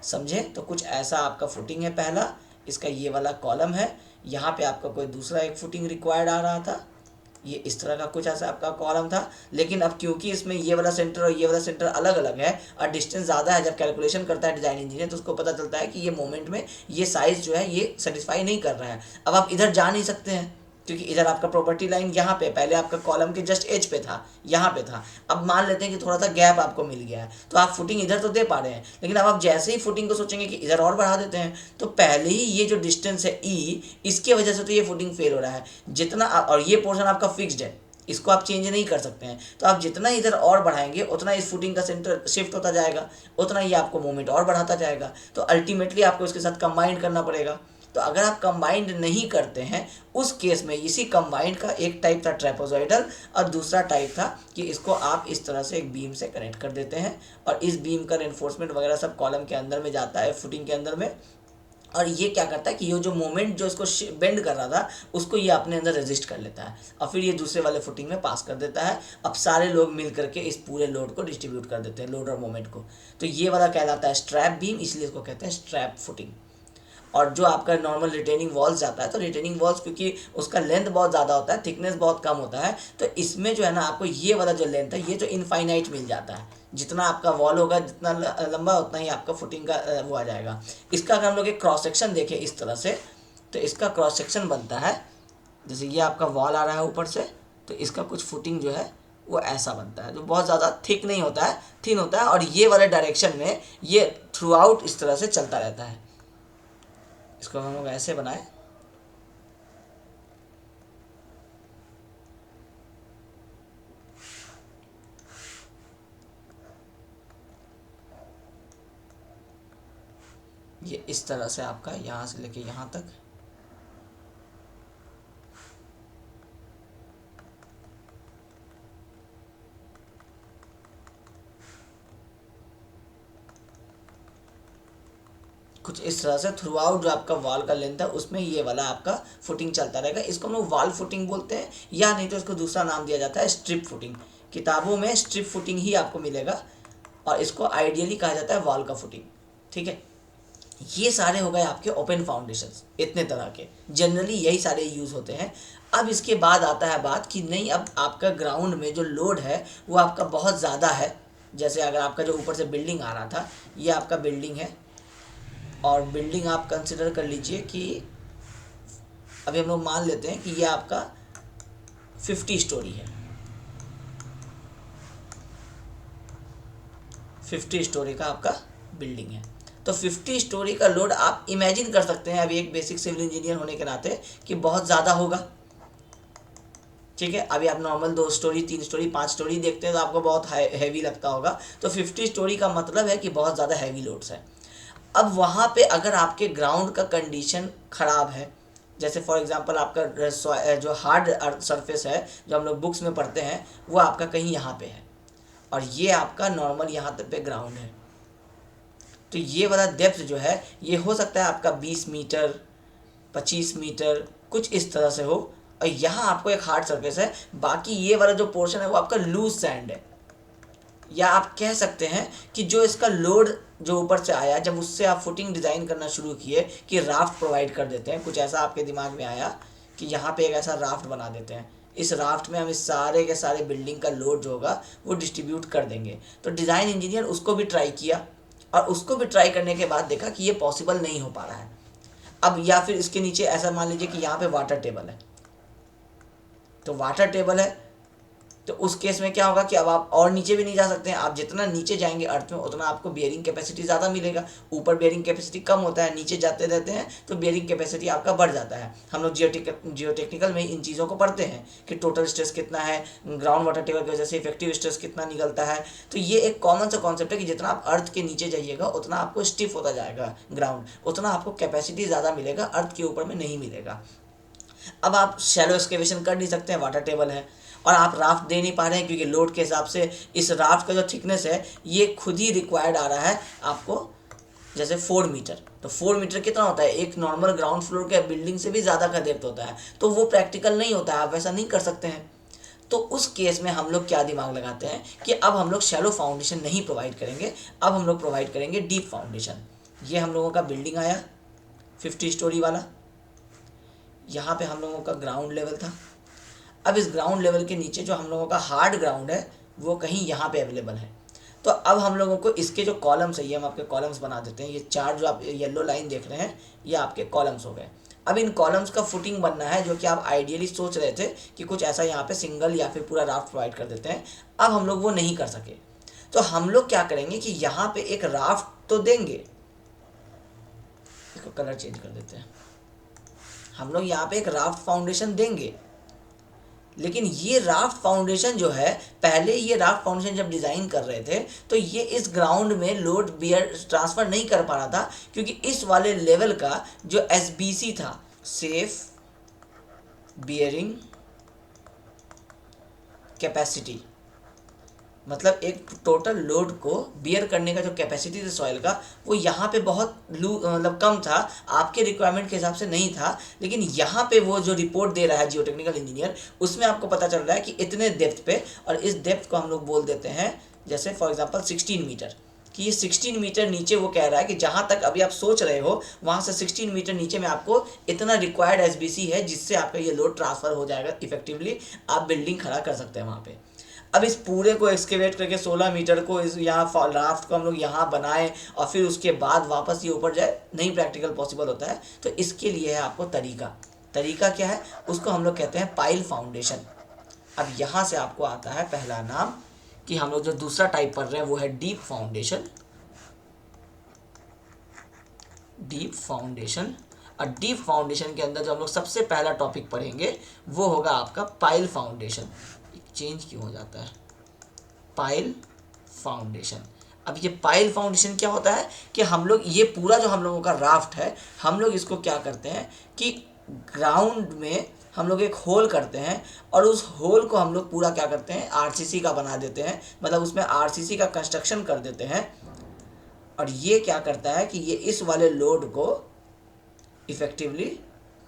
समझे? तो कुछ ऐसा आपका फुटिंग है पहला, इसका ये वाला कॉलम है, यहाँ पे आपका कोई दूसरा एक फुटिंग रिक्वायर्ड आ रहा था, ये इस तरह का कुछ ऐसा आपका कॉलम था। लेकिन अब क्योंकि इसमें ये वाला सेंटर और ये वाला सेंटर अलग अलग है और डिस्टेंस ज़्यादा है, जब कैलकुलेशन करता है डिज़ाइन इंजीनियर तो उसको पता चलता है कि ये मोमेंट में ये साइज़ जो है ये सेटिस्फाई नहीं कर रहा है। अब आप इधर जा नहीं सकते हैं क्योंकि इधर आपका प्रॉपर्टी लाइन यहाँ पे, पहले आपका कॉलम के जस्ट एज पे था, यहाँ पे था। अब मान लेते हैं कि थोड़ा सा गैप आपको मिल गया है, तो आप फुटिंग इधर तो दे पा रहे हैं, लेकिन अब आप जैसे ही फुटिंग को सोचेंगे कि इधर और बढ़ा देते हैं, तो पहले ही ये जो डिस्टेंस है ई, इसकी वजह से तो ये फुटिंग फेल हो रहा है। जितना और ये पोर्शन आपका फिक्स्ड है, इसको आप चेंज नहीं कर सकते हैं। तो आप जितना इधर और बढ़ाएंगे उतना इस फुटिंग का सेंटर शिफ्ट होता जाएगा, उतना ही आपको मूवमेंट और बढ़ाता जाएगा। तो अल्टीमेटली आपको इसके साथ कंबाइंड करना पड़ेगा। तो अगर आप कंबाइंड नहीं करते हैं, उस केस में इसी कंबाइंड का एक टाइप था ट्रेपेजॉइडल और दूसरा टाइप था कि इसको आप इस तरह से एक बीम से कनेक्ट कर देते हैं और इस बीम का रेनफोर्समेंट वगैरह सब कॉलम के अंदर में जाता है, फुटिंग के अंदर में, और ये क्या करता है कि ये जो मोमेंट जो इसको बेंड कर रहा था उसको ये अपने अंदर रेजिस्ट कर लेता है और फिर ये दूसरे वाले फुटिंग में पास कर देता है। अब सारे लोग मिल करके इस पूरे लोड को डिस्ट्रीब्यूट कर देते हैं, लोड और मोमेंट को। तो ये वाला कहलाता है स्ट्रैप बीम, इसलिए इसको कहते हैं स्ट्रैप फुटिंग। और जो आपका नॉर्मल रिटेनिंग वॉल्स जाता है, तो रिटेनिंग वॉल्स क्योंकि उसका लेंथ बहुत ज़्यादा होता है, थिकनेस बहुत कम होता है, तो इसमें जो है ना आपको ये वाला जो लेंथ है ये जो इनफाइनाइट मिल जाता है। जितना आपका वॉल होगा, जितना लंबा उतना ही आपका फुटिंग का वो आ जाएगा। इसका अगर हम लोग एक क्रॉस सेक्शन देखें इस तरह से, तो इसका क्रॉस सेक्शन बनता है जैसे ये आपका वॉल आ रहा है ऊपर से, तो इसका कुछ फुटिंग जो है वो ऐसा बनता है, जो बहुत ज़्यादा थिक नहीं होता है, थिन होता है। और ये वाले डायरेक्शन में ये थ्रू आउट इस तरह से चलता रहता है। इसको हम लोग ऐसे बनाए, ये इस तरह से आपका यहाँ से लेके यहाँ तक कुछ इस तरह से थ्रू आउट जो आपका वॉल का लेंथ है उसमें ये वाला आपका फुटिंग चलता रहेगा। इसको हम लोग वॉल फुटिंग बोलते हैं, या नहीं तो इसको दूसरा नाम दिया जाता है स्ट्रिप फुटिंग। किताबों में स्ट्रिप फुटिंग ही आपको मिलेगा और इसको आइडियली कहा जाता है वॉल का फुटिंग। ठीक है, ये सारे हो गए आपके ओपन फाउंडेशंस, इतने तरह के जनरली यही सारे यूज़ होते हैं। अब इसके बाद आता है बात कि नहीं, अब आपका ग्राउंड में जो लोड है वो आपका बहुत ज़्यादा है। जैसे अगर आपका जो ऊपर से बिल्डिंग आ रहा था, ये आपका बिल्डिंग है, और बिल्डिंग आप कंसिडर कर लीजिए कि अभी हम लोग मान लेते हैं कि ये आपका 50 स्टोरी है, 50 स्टोरी का आपका बिल्डिंग है। तो 50 स्टोरी का लोड आप इमेजिन कर सकते हैं अभी एक बेसिक सिविल इंजीनियर होने के नाते कि बहुत ज़्यादा होगा। ठीक है, अभी आप नॉर्मल 2 स्टोरी 3 स्टोरी 5 स्टोरी देखते हैं तो आपको बहुत हैवी लगता होगा, तो 50 स्टोरी का मतलब है कि बहुत ज़्यादा हैवी लोड्स है। अब वहाँ पे अगर आपके ग्राउंड का कंडीशन ख़राब है, जैसे फॉर एग्जांपल आपका जो हार्ड सरफेस है जो हम लोग बुक्स में पढ़ते हैं वो आपका कहीं यहाँ पे है और ये आपका नॉर्मल यहाँ तक पे ग्राउंड है, तो ये वाला डेप्थ जो है ये हो सकता है आपका 20 मीटर 25 मीटर कुछ इस तरह से हो, और यहाँ आपको एक हार्ड सरफेस है, बाकी ये वाला जो पोर्शन है वो आपका लूज सैंड है। या आप कह सकते हैं कि जो इसका लोड जो ऊपर से आया, जब उससे आप फुटिंग डिज़ाइन करना शुरू किए कि राफ्ट प्रोवाइड कर देते हैं, कुछ ऐसा आपके दिमाग में आया कि यहाँ पे एक ऐसा राफ्ट बना देते हैं, इस राफ्ट में हम इस सारे के सारे बिल्डिंग का लोड जो होगा वो डिस्ट्रीब्यूट कर देंगे। तो डिज़ाइन इंजीनियर उसको भी ट्राई किया और उसको भी ट्राई करने के बाद देखा कि ये पॉसिबल नहीं हो पा रहा है। अब या फिर इसके नीचे ऐसा मान लीजिए कि यहाँ पे वाटर टेबल है, तो वाटर टेबल है तो उस केस में क्या होगा कि अब आप और नीचे भी नहीं जा सकते हैं। आप जितना नीचे जाएंगे अर्थ में उतना आपको बियरिंग कैपेसिटी ज़्यादा मिलेगा, ऊपर बियरिंग कैपेसिटी कम होता है, नीचे जाते रहते हैं तो बियरिंग कैपेसिटी आपका बढ़ जाता है। हम लोग जियोटेक्निकल में इन चीज़ों को पढ़ते हैं कि टोटल स्ट्रेस कितना है, ग्राउंड वाटर टेबल की वजह से इफेक्टिव स्ट्रेस कितना निकलता है। तो ये एक कॉमन सा कॉन्सेप्ट है कि जितना आप अर्थ के नीचे जाइएगा उतना आपको स्टिफ होता जाएगा ग्राउंड, उतना आपको कैपेसिटी ज़्यादा मिलेगा, अर्थ के ऊपर में नहीं मिलेगा। अब आप शैलो एक्सकेवेशन कर नहीं सकते हैं, वाटर टेबल है, और आप राफ्ट दे नहीं पा रहे हैं क्योंकि लोड के हिसाब से इस राफ्ट का जो थिकनेस है ये खुद ही रिक्वायर्ड आ रहा है आपको, जैसे 4 मीटर। तो 4 मीटर कितना होता है, एक नॉर्मल ग्राउंड फ्लोर के बिल्डिंग से भी ज़्यादा का डेप्थ होता है, तो वो प्रैक्टिकल नहीं होता है, आप वैसा नहीं कर सकते हैं। तो उस केस में हम लोग क्या दिमाग लगाते हैं कि अब हम लोग शैलो फाउंडेशन नहीं प्रोवाइड करेंगे, अब हम लोग प्रोवाइड करेंगे डीप फाउंडेशन। ये हम लोगों का बिल्डिंग आया 50 स्टोरी वाला, यहाँ पे हम लोगों का ग्राउंड लेवल था। अब इस ग्राउंड लेवल के नीचे जो हम लोगों का हार्ड ग्राउंड है वो कहीं यहाँ पे अवेलेबल है। तो अब हम लोगों को इसके जो कॉलम्स है ये हम आपके कॉलम्स बना देते हैं। ये 4 जो आप येलो लाइन देख रहे हैं ये आपके कॉलम्स हो गए। अब इन कॉलम्स का फुटिंग बनना है जो कि आप आइडियली सोच रहे थे कि कुछ ऐसा यहाँ पे सिंगल या फिर पूरा राफ्ट प्रोवाइड कर देते हैं, अब हम लोग वो नहीं कर सके। तो हम लोग क्या करेंगे कि यहाँ पे एक राफ्ट तो देंगे, इसको कलर चेंज कर देते हैं, हम लोग यहाँ पे एक राफ्ट फाउंडेशन देंगे, लेकिन ये राफ्ट फाउंडेशन जो है, पहले ये राफ्ट फाउंडेशन जब डिज़ाइन कर रहे थे तो ये इस ग्राउंड में लोड बियर ट्रांसफ़र नहीं कर पा रहा था, क्योंकि इस वाले लेवल का जो SBC था, सेफ बियरिंग कैपेसिटी, मतलब एक टोटल लोड को बियर करने का जो कैपेसिटी थी सॉइल का, वो यहाँ पे बहुत मतलब कम था, आपके रिक्वायरमेंट के हिसाब से नहीं था। लेकिन यहाँ पे वो जो रिपोर्ट दे रहा है जियोटेक्निकल इंजीनियर, उसमें आपको पता चल रहा है कि इतने डेप्थ पे, और इस डेप्थ को हम लोग बोल देते हैं जैसे फॉर एग्जांपल 16 मीटर, कि ये 16 मीटर नीचे वो कह रहा है कि जहाँ तक अभी आप सोच रहे हो वहाँ से 16 मीटर नीचे में आपको इतना रिक्वायर्ड एसबीसी है जिससे आपका ये लोड ट्रांसफ़र हो जाएगा इफेक्टिवली, आप बिल्डिंग खड़ा कर सकते हैं वहाँ पे। अब इस पूरे को एक्सकेवेट करके 16 मीटर को इस यहाँ राफ्ट को हम लोग यहाँ बनाएं और फिर उसके बाद वापस ये ऊपर जाए, नहीं प्रैक्टिकल पॉसिबल होता है। तो इसके लिए है आपको तरीका क्या है, उसको हम लोग कहते हैं पाइल फाउंडेशन। अब यहाँ से आपको आता है पहला नाम कि हम लोग जो दूसरा टाइप पढ़ रहे हैं वो है डीप फाउंडेशन। और डीप फाउंडेशन के अंदर जो हम लोग सबसे पहला टॉपिक पढ़ेंगे वो होगा आपका पाइल फाउंडेशन। चेंज क्यों हो जाता है, पाइल फाउंडेशन। अब ये पाइल फाउंडेशन क्या होता है कि हम लोग ये पूरा जो हम लोगों का राफ्ट है, हम लोग इसको क्या करते हैं कि ग्राउंड में हम लोग एक होल करते हैं और उस होल को हम लोग पूरा क्या करते हैं आरसीसी का बना देते हैं, मतलब उसमें आरसीसी का कंस्ट्रक्शन कर देते हैं। और ये क्या करता है कि ये इस वाले लोड को इफेक्टिवली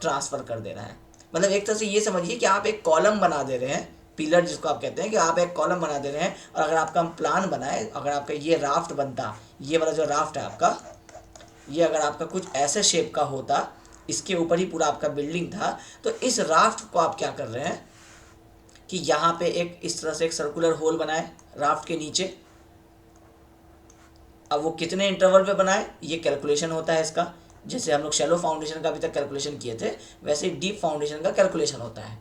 ट्रांसफ़र कर दे रहा है। मतलब एक तरह से ये समझिए कि आप एक कॉलम बना दे रहे हैं, पिलर जिसको आप कहते हैं कि आप एक कॉलम बना दे रहे हैं। और अगर आपका हम प्लान बनाए, अगर आपका ये राफ्ट बनता, ये वाला जो राफ्ट है आपका, ये अगर आपका कुछ ऐसे शेप का होता, इसके ऊपर ही पूरा आपका बिल्डिंग था, तो इस राफ्ट को आप क्या कर रहे हैं कि यहाँ पे एक इस तरह से एक सर्कुलर होल बनाए राफ्ट के नीचे। अब वो कितने इंटरवल पे बनाए ये कैलकुलेशन होता है इसका, जैसे हम लोग शैलो फाउंडेशन का अभी तक कैलकुलेशन किए थे वैसे डीप फाउंडेशन का कैलकुलेशन होता है।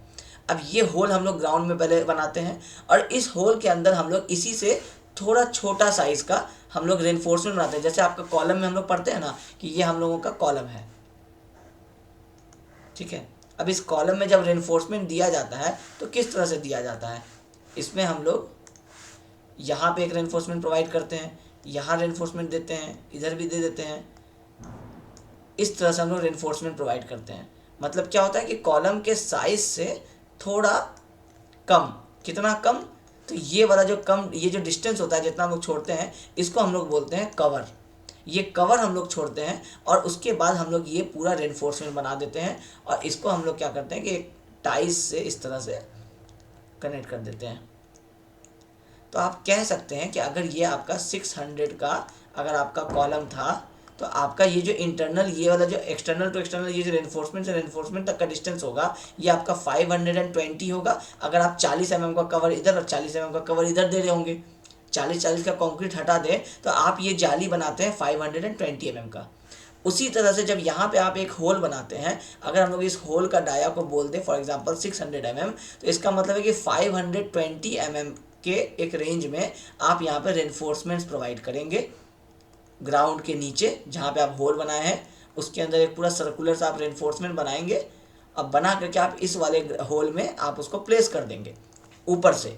अब ये होल हम लोग ग्राउंड में पहले बनाते हैं और इस होल के अंदर हम लोग इसी से थोड़ा छोटा साइज का हम लोग रेनफोर्समेंट बनाते हैं। जैसे आपका कॉलम में हम लोग पढ़ते हैं ना कि ये हम लोगों का कॉलम है, ठीक है। अब इस कॉलम में जब रेनफोर्समेंट दिया जाता है तो किस तरह से दिया जाता है, इसमें हम लोग यहाँ पे एक रेनफोर्समेंट प्रोवाइड करते हैं, यहाँ रेनफोर्समेंट देते हैं, इधर भी दे देते हैं। इस तरह से हम लोग रेनफोर्समेंट प्रोवाइड करते हैं। मतलब क्या होता है कि कॉलम के साइज से थोड़ा कम, कितना कम, तो ये वाला जो कम, ये जो डिस्टेंस होता है जितना हम लोग छोड़ते हैं, इसको हम लोग बोलते हैं कवर। ये कवर हम लोग छोड़ते हैं और उसके बाद हम लोग ये पूरा रेनफोर्समेंट बना देते हैं और इसको हम लोग क्या करते हैं कि एक टाइस से इस तरह से कनेक्ट कर देते हैं। तो आप कह सकते हैं कि अगर ये आपका 600 का अगर आपका कॉलम था तो आपका ये जो इंटरनल, ये वाला जो एक्सटर्नल टू एक्सटर्नल, ये जो रेनफोर्समेंट से रेनफोर्समेंट तक का डिस्टेंस होगा, ये आपका 520 होगा। अगर आप 40 mm का कवर इधर और 40 mm का कवर इधर दे रहे होंगे, 40 का कंक्रीट हटा दें तो आप ये जाली बनाते हैं 520 mm का। उसी तरह से जब यहाँ पे आप एक होल बनाते हैं, अगर हम लोग इस होल का डाया को बोल दें फॉर एग्जांपल 600 mm, तो इसका मतलब है कि 520 mm के एक रेंज में आप यहाँ पे रेनफोर्समेंट्स प्रोवाइड करेंगे ग्राउंड के नीचे जहाँ पे आप होल बनाए हैं, उसके अंदर एक पूरा सर्कुलर सा आप रेनफोर्समेंट बनाएंगे। अब बना करके आप इस वाले होल में आप उसको प्लेस कर देंगे ऊपर से,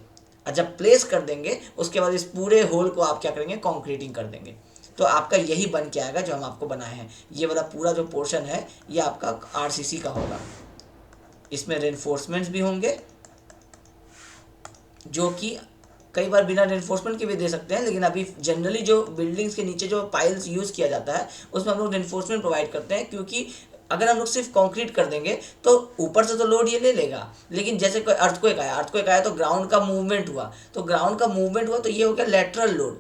और जब प्लेस कर देंगे उसके बाद इस पूरे होल को आप क्या करेंगे कंक्रीटिंग कर देंगे। तो आपका यही बन के आएगा जो हम आपको बनाए हैं। ये वाला पूरा जो पोर्शन है ये आपका आरसीसी का होगा, इसमें रेनफोर्समेंट्स भी होंगे जो कि कई बार बिना रेनफोर्समेंट के भी दे सकते हैं, लेकिन अभी जनरली जो बिल्डिंग्स के नीचे जो पाइल्स यूज़ किया जाता है उसमें हम लोग रेनफोर्समेंट प्रोवाइड करते हैं, क्योंकि अगर हम लोग सिर्फ कंक्रीट कर देंगे तो ऊपर से तो लोड ये ले लेगा, लेकिन जैसे कोई अर्थक्वेक आया तो ग्राउंड का मूवमेंट हुआ, तो ये हो गया लेटरल लोड।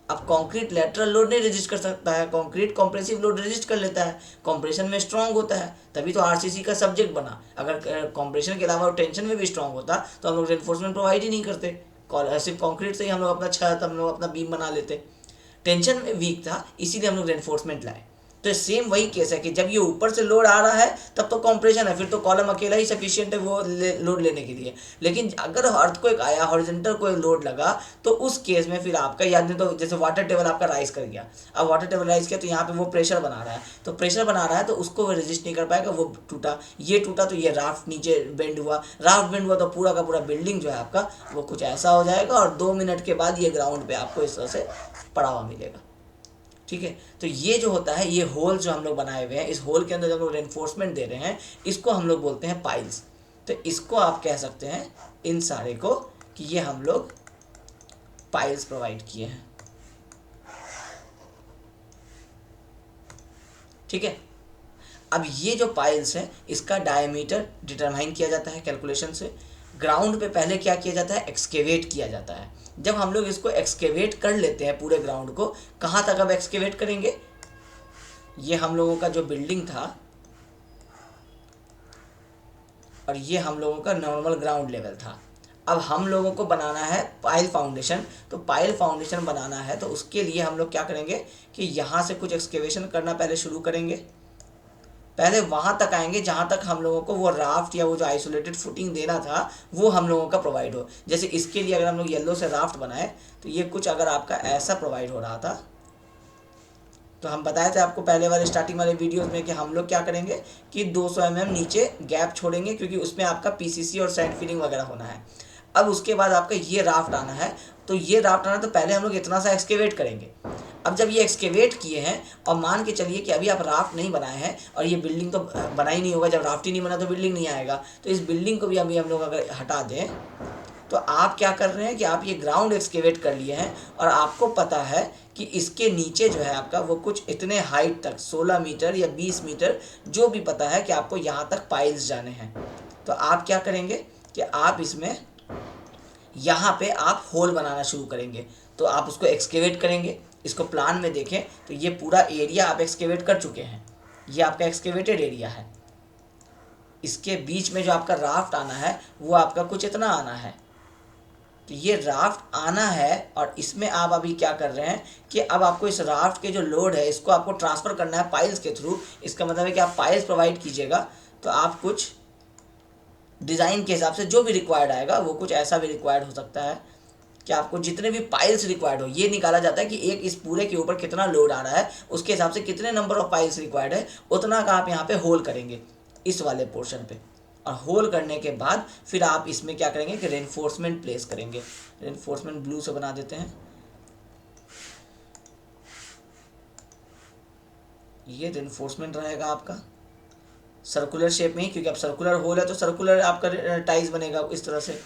अब कंक्रीट लेटरल लोड नहीं रेजिस्ट कर सकता है, कंक्रीट कॉम्प्रेसिव लोड रेजिस्ट कर लेता है, कॉम्प्रेशन में स्ट्रांग होता है, तभी तो आरसीसी का सब्जेक्ट बना। अगर कॉम्प्रेशन के अलावा टेंशन में भी स्ट्रांग होता तो हम लोग रेनफोर्समेंट प्रोवाइड ही नहीं करते, सिर्फ कंक्रीट से ही हम लोग अपना छत, हम लोग अपना बीम बना लेते। टेंशन में वीक था इसीलिए हम लोग रेनफोर्समेंट लाए। तो सेम वही केस है कि जब ये ऊपर से लोड आ रहा है तब तो कॉम्प्रेशन है, फिर तो कॉलम अकेला ही सफिशिएंट है वो लोड लेने के लिए। लेकिन अगर अर्थक्वेक आया, हॉरिजॉन्टल कोई लोड लगा, तो उस केस में फिर आपका याद नहीं, तो जैसे वाटर टेबल आपका राइज कर गया, अब वाटर टेबल राइज किया तो यहाँ पे वो प्रेशर बना रहा है, तो उसको वो रेजिस्ट नहीं कर पाएगा, वो टूटा, तो ये राफ्ट नीचे बेंड हुआ, तो पूरा का पूरा बिल्डिंग जो है आपका वो कुछ ऐसा हो जाएगा और 2 मिनट के बाद ये ग्राउंड पे आपको इस तरह से पड़ा हुआ मिलेगा। ठीक है, तो ये जो होता है, ये होल जो हम लोग बनाए हुए हैं, इस होल के अंदर जब लोग रेनफोर्समेंट दे रहे हैं, इसको हम लोग बोलते हैं पाइल्स। तो इसको आप कह सकते हैं इन सारे को कि ये हम लोग पाइल्स प्रोवाइड किए हैं। ठीक है, अब ये जो पाइल्स है इसका डायमीटर डिटरमाइन किया जाता है कैलकुलेशन से। ग्राउंड पे पहले क्या किया जाता है, एक्सकेवेट किया जाता है। जब हम लोग इसको एक्सकेवेट कर लेते हैं पूरे ग्राउंड को, कहाँ तक अब एक्सकेवेट करेंगे, ये हम लोगों का जो बिल्डिंग था और ये हम लोगों का नॉर्मल ग्राउंड लेवल था। अब हम लोगों को बनाना है पाइल फाउंडेशन, तो पाइल फाउंडेशन बनाना है तो उसके लिए हम लोग क्या करेंगे कि यहाँ से कुछ एक्सकेवेशन करना पहले शुरू करेंगे। पहले वहाँ तक आएंगे जहाँ तक हम लोगों को वो राफ्ट या वो जो आइसोलेटेड फुटिंग देना था वो हम लोगों का प्रोवाइड हो। जैसे इसके लिए अगर हम लोग येलो से राफ्ट बनाए तो ये कुछ अगर आपका ऐसा प्रोवाइड हो रहा था, तो हम बताए थे आपको पहले वाले स्टार्टिंग वाले वीडियोस में कि हम लोग क्या करेंगे कि 200 mm नीचे गैप छोड़ेंगे, क्योंकि उसमें आपका पीसीसी और सैंड फिलिंग वगैरह होना है। अब उसके बाद आपका ये राफ्ट आना है, तो ये राफ्ट आना तो पहले हम लोग इतना सा एक्सकेवेट करेंगे। अब जब ये एक्सकेवेट किए हैं और मान के चलिए कि अभी आप राफ्ट नहीं बनाए हैं और ये बिल्डिंग तो बना ही नहीं होगा, जब राफ्ट ही नहीं बना तो बिल्डिंग नहीं आएगा, तो इस बिल्डिंग को भी अभी हम लोग अगर हटा दें तो आप क्या कर रहे हैं कि आप ये ग्राउंड एक्सकेवेट कर लिए हैं और आपको पता है कि इसके नीचे जो है आपका वो कुछ इतने हाइट तक 16 मीटर या 20 मीटर जो भी पता है कि आपको यहाँ तक पाइल्स जाने हैं। तो आप क्या करेंगे कि आप इसमें यहाँ पे आप होल बनाना शुरू करेंगे। तो आप उसको एक्सकेवेट करेंगे, इसको प्लान में देखें तो ये पूरा एरिया आप एक्सकेवेट कर चुके हैं, ये आपका एक्सकेवेटेड एरिया है। इसके बीच में जो आपका राफ्ट आना है वो आपका कुछ इतना आना है, तो ये राफ्ट आना है और इसमें आप अभी क्या कर रहे हैं कि अब आपको इस राफ्ट के जो लोड है इसको आपको ट्रांसफ़र करना है पाइल्स के थ्रू। इसका मतलब है कि आप पाइल्स प्रोवाइड कीजिएगा तो आप कुछ डिज़ाइन के हिसाब से जो भी रिक्वायर्ड आएगा वो कुछ ऐसा भी रिक्वायर्ड हो सकता है कि आपको जितने भी पाइल्स रिक्वायर्ड हो, ये निकाला जाता है कि एक इस पूरे के ऊपर कितना लोड आ रहा है, उसके हिसाब से कितने नंबर ऑफ पाइल्स रिक्वायर्ड है उतना का आप यहाँ पे होल करेंगे इस वाले पोर्शन पे। और होल करने के बाद फिर आप इसमें क्या करेंगे कि रेनफोर्समेंट प्लेस करेंगे। रेनफोर्समेंट ब्लू से बना देते हैं, ये रेनफोर्समेंट रहेगा आपका सर्कुलर शेप में ही, क्योंकि अब सर्कुलर होल है तो सर्कुलर आपका टाइज बनेगा इस तरह से।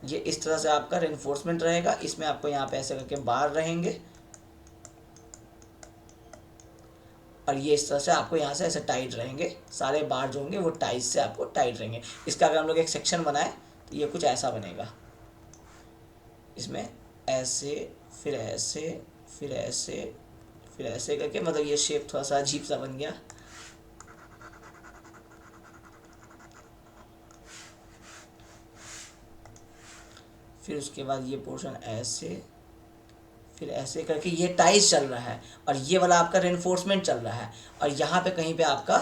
ये इस तरह से आपका रेनफोर्समेंट रहेगा, इसमें आपको यहाँ पे ऐसे करके बार रहेंगे और ये इस तरह से आपको यहाँ से ऐसे टाइट रहेंगे, सारे बार जो होंगे वो टाइट से आपको टाइट रहेंगे। इसका अगर हम लोग एक सेक्शन बनाए तो ये कुछ ऐसा बनेगा, इसमें ऐसे फिर ऐसे फिर ऐसे फिर ऐसे करके, मतलब ये शेप थोड़ा सा अजीब सा बन गया। फिर उसके बाद ये पोर्शन ऐसे फिर ऐसे करके ये टाइज चल रहा है और ये वाला आपका रेनफोर्समेंट चल रहा है। और यहाँ पे कहीं पे आपका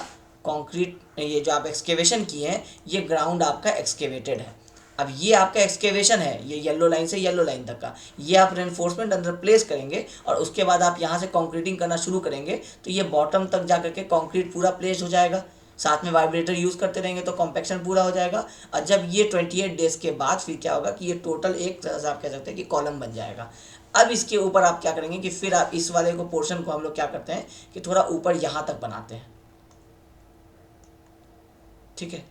कंक्रीट, ये जो आप एक्सकेवेशन किए हैं ये ग्राउंड आपका एक्सकेवेटेड है। अब ये आपका एक्सकेवेशन है, ये येलो लाइन से येलो लाइन तक का, ये आप रेनफोर्समेंट अंदर प्लेस करेंगे और उसके बाद आप यहाँ से कंक्रीटिंग करना शुरू करेंगे तो ये बॉटम तक जा करके कंक्रीट पूरा प्लेस हो जाएगा। साथ में वाइब्रेटर यूज़ करते रहेंगे तो कॉम्पैक्शन पूरा हो जाएगा। और जब ये 28 डेज के बाद फिर क्या होगा कि ये टोटल एक तरह से आप कह सकते हैं कि कॉलम बन जाएगा। अब इसके ऊपर आप क्या करेंगे कि फिर आप इस वाले को पोर्शन को हम लोग क्या करते हैं कि थोड़ा ऊपर यहाँ तक बनाते हैं। ठीक है,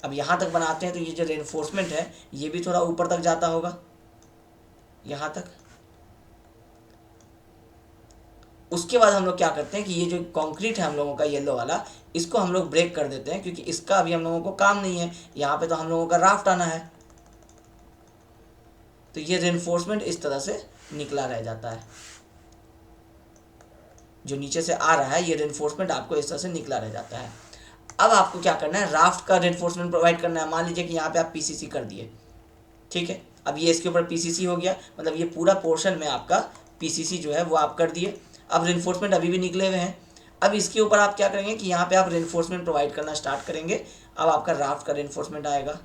अब यहाँ तक बनाते हैं तो ये जो रेनफोर्समेंट है ये भी थोड़ा ऊपर तक जाता होगा यहाँ तक। उसके बाद हम लोग क्या करते हैं कि ये जो कंक्रीट है हम लोगों का येलो वाला, इसको हम लोग ब्रेक कर देते हैं क्योंकि इसका अभी हम लोगों को काम नहीं है, यहाँ पे तो हम लोगों का राफ्ट आना है। तो ये रेनफोर्समेंट इस तरह से निकला रह जाता है, जो नीचे से आ रहा है ये रेनफोर्समेंट आपको इस तरह से निकला रह जाता है। अब आपको क्या करना है, राफ्ट का रेनफोर्समेंट प्रोवाइड करना है। मान लीजिए कि यहाँ पे आप पीसीसी कर दिए, ठीक है, अब ये इसके ऊपर पीसीसी हो गया, मतलब ये पूरा पोर्शन में आपका पीसीसी जो है वो आप कर दिए। अब रेनफोर्समेंट अभी भी निकले हुए हैं। अब इसके ऊपर आप क्या करेंगे कि यहाँ पे आप रेनफोर्समेंट प्रोवाइड करना स्टार्ट करेंगे। अब आपका राफ्ट का रेनफोर्समेंट आएगा,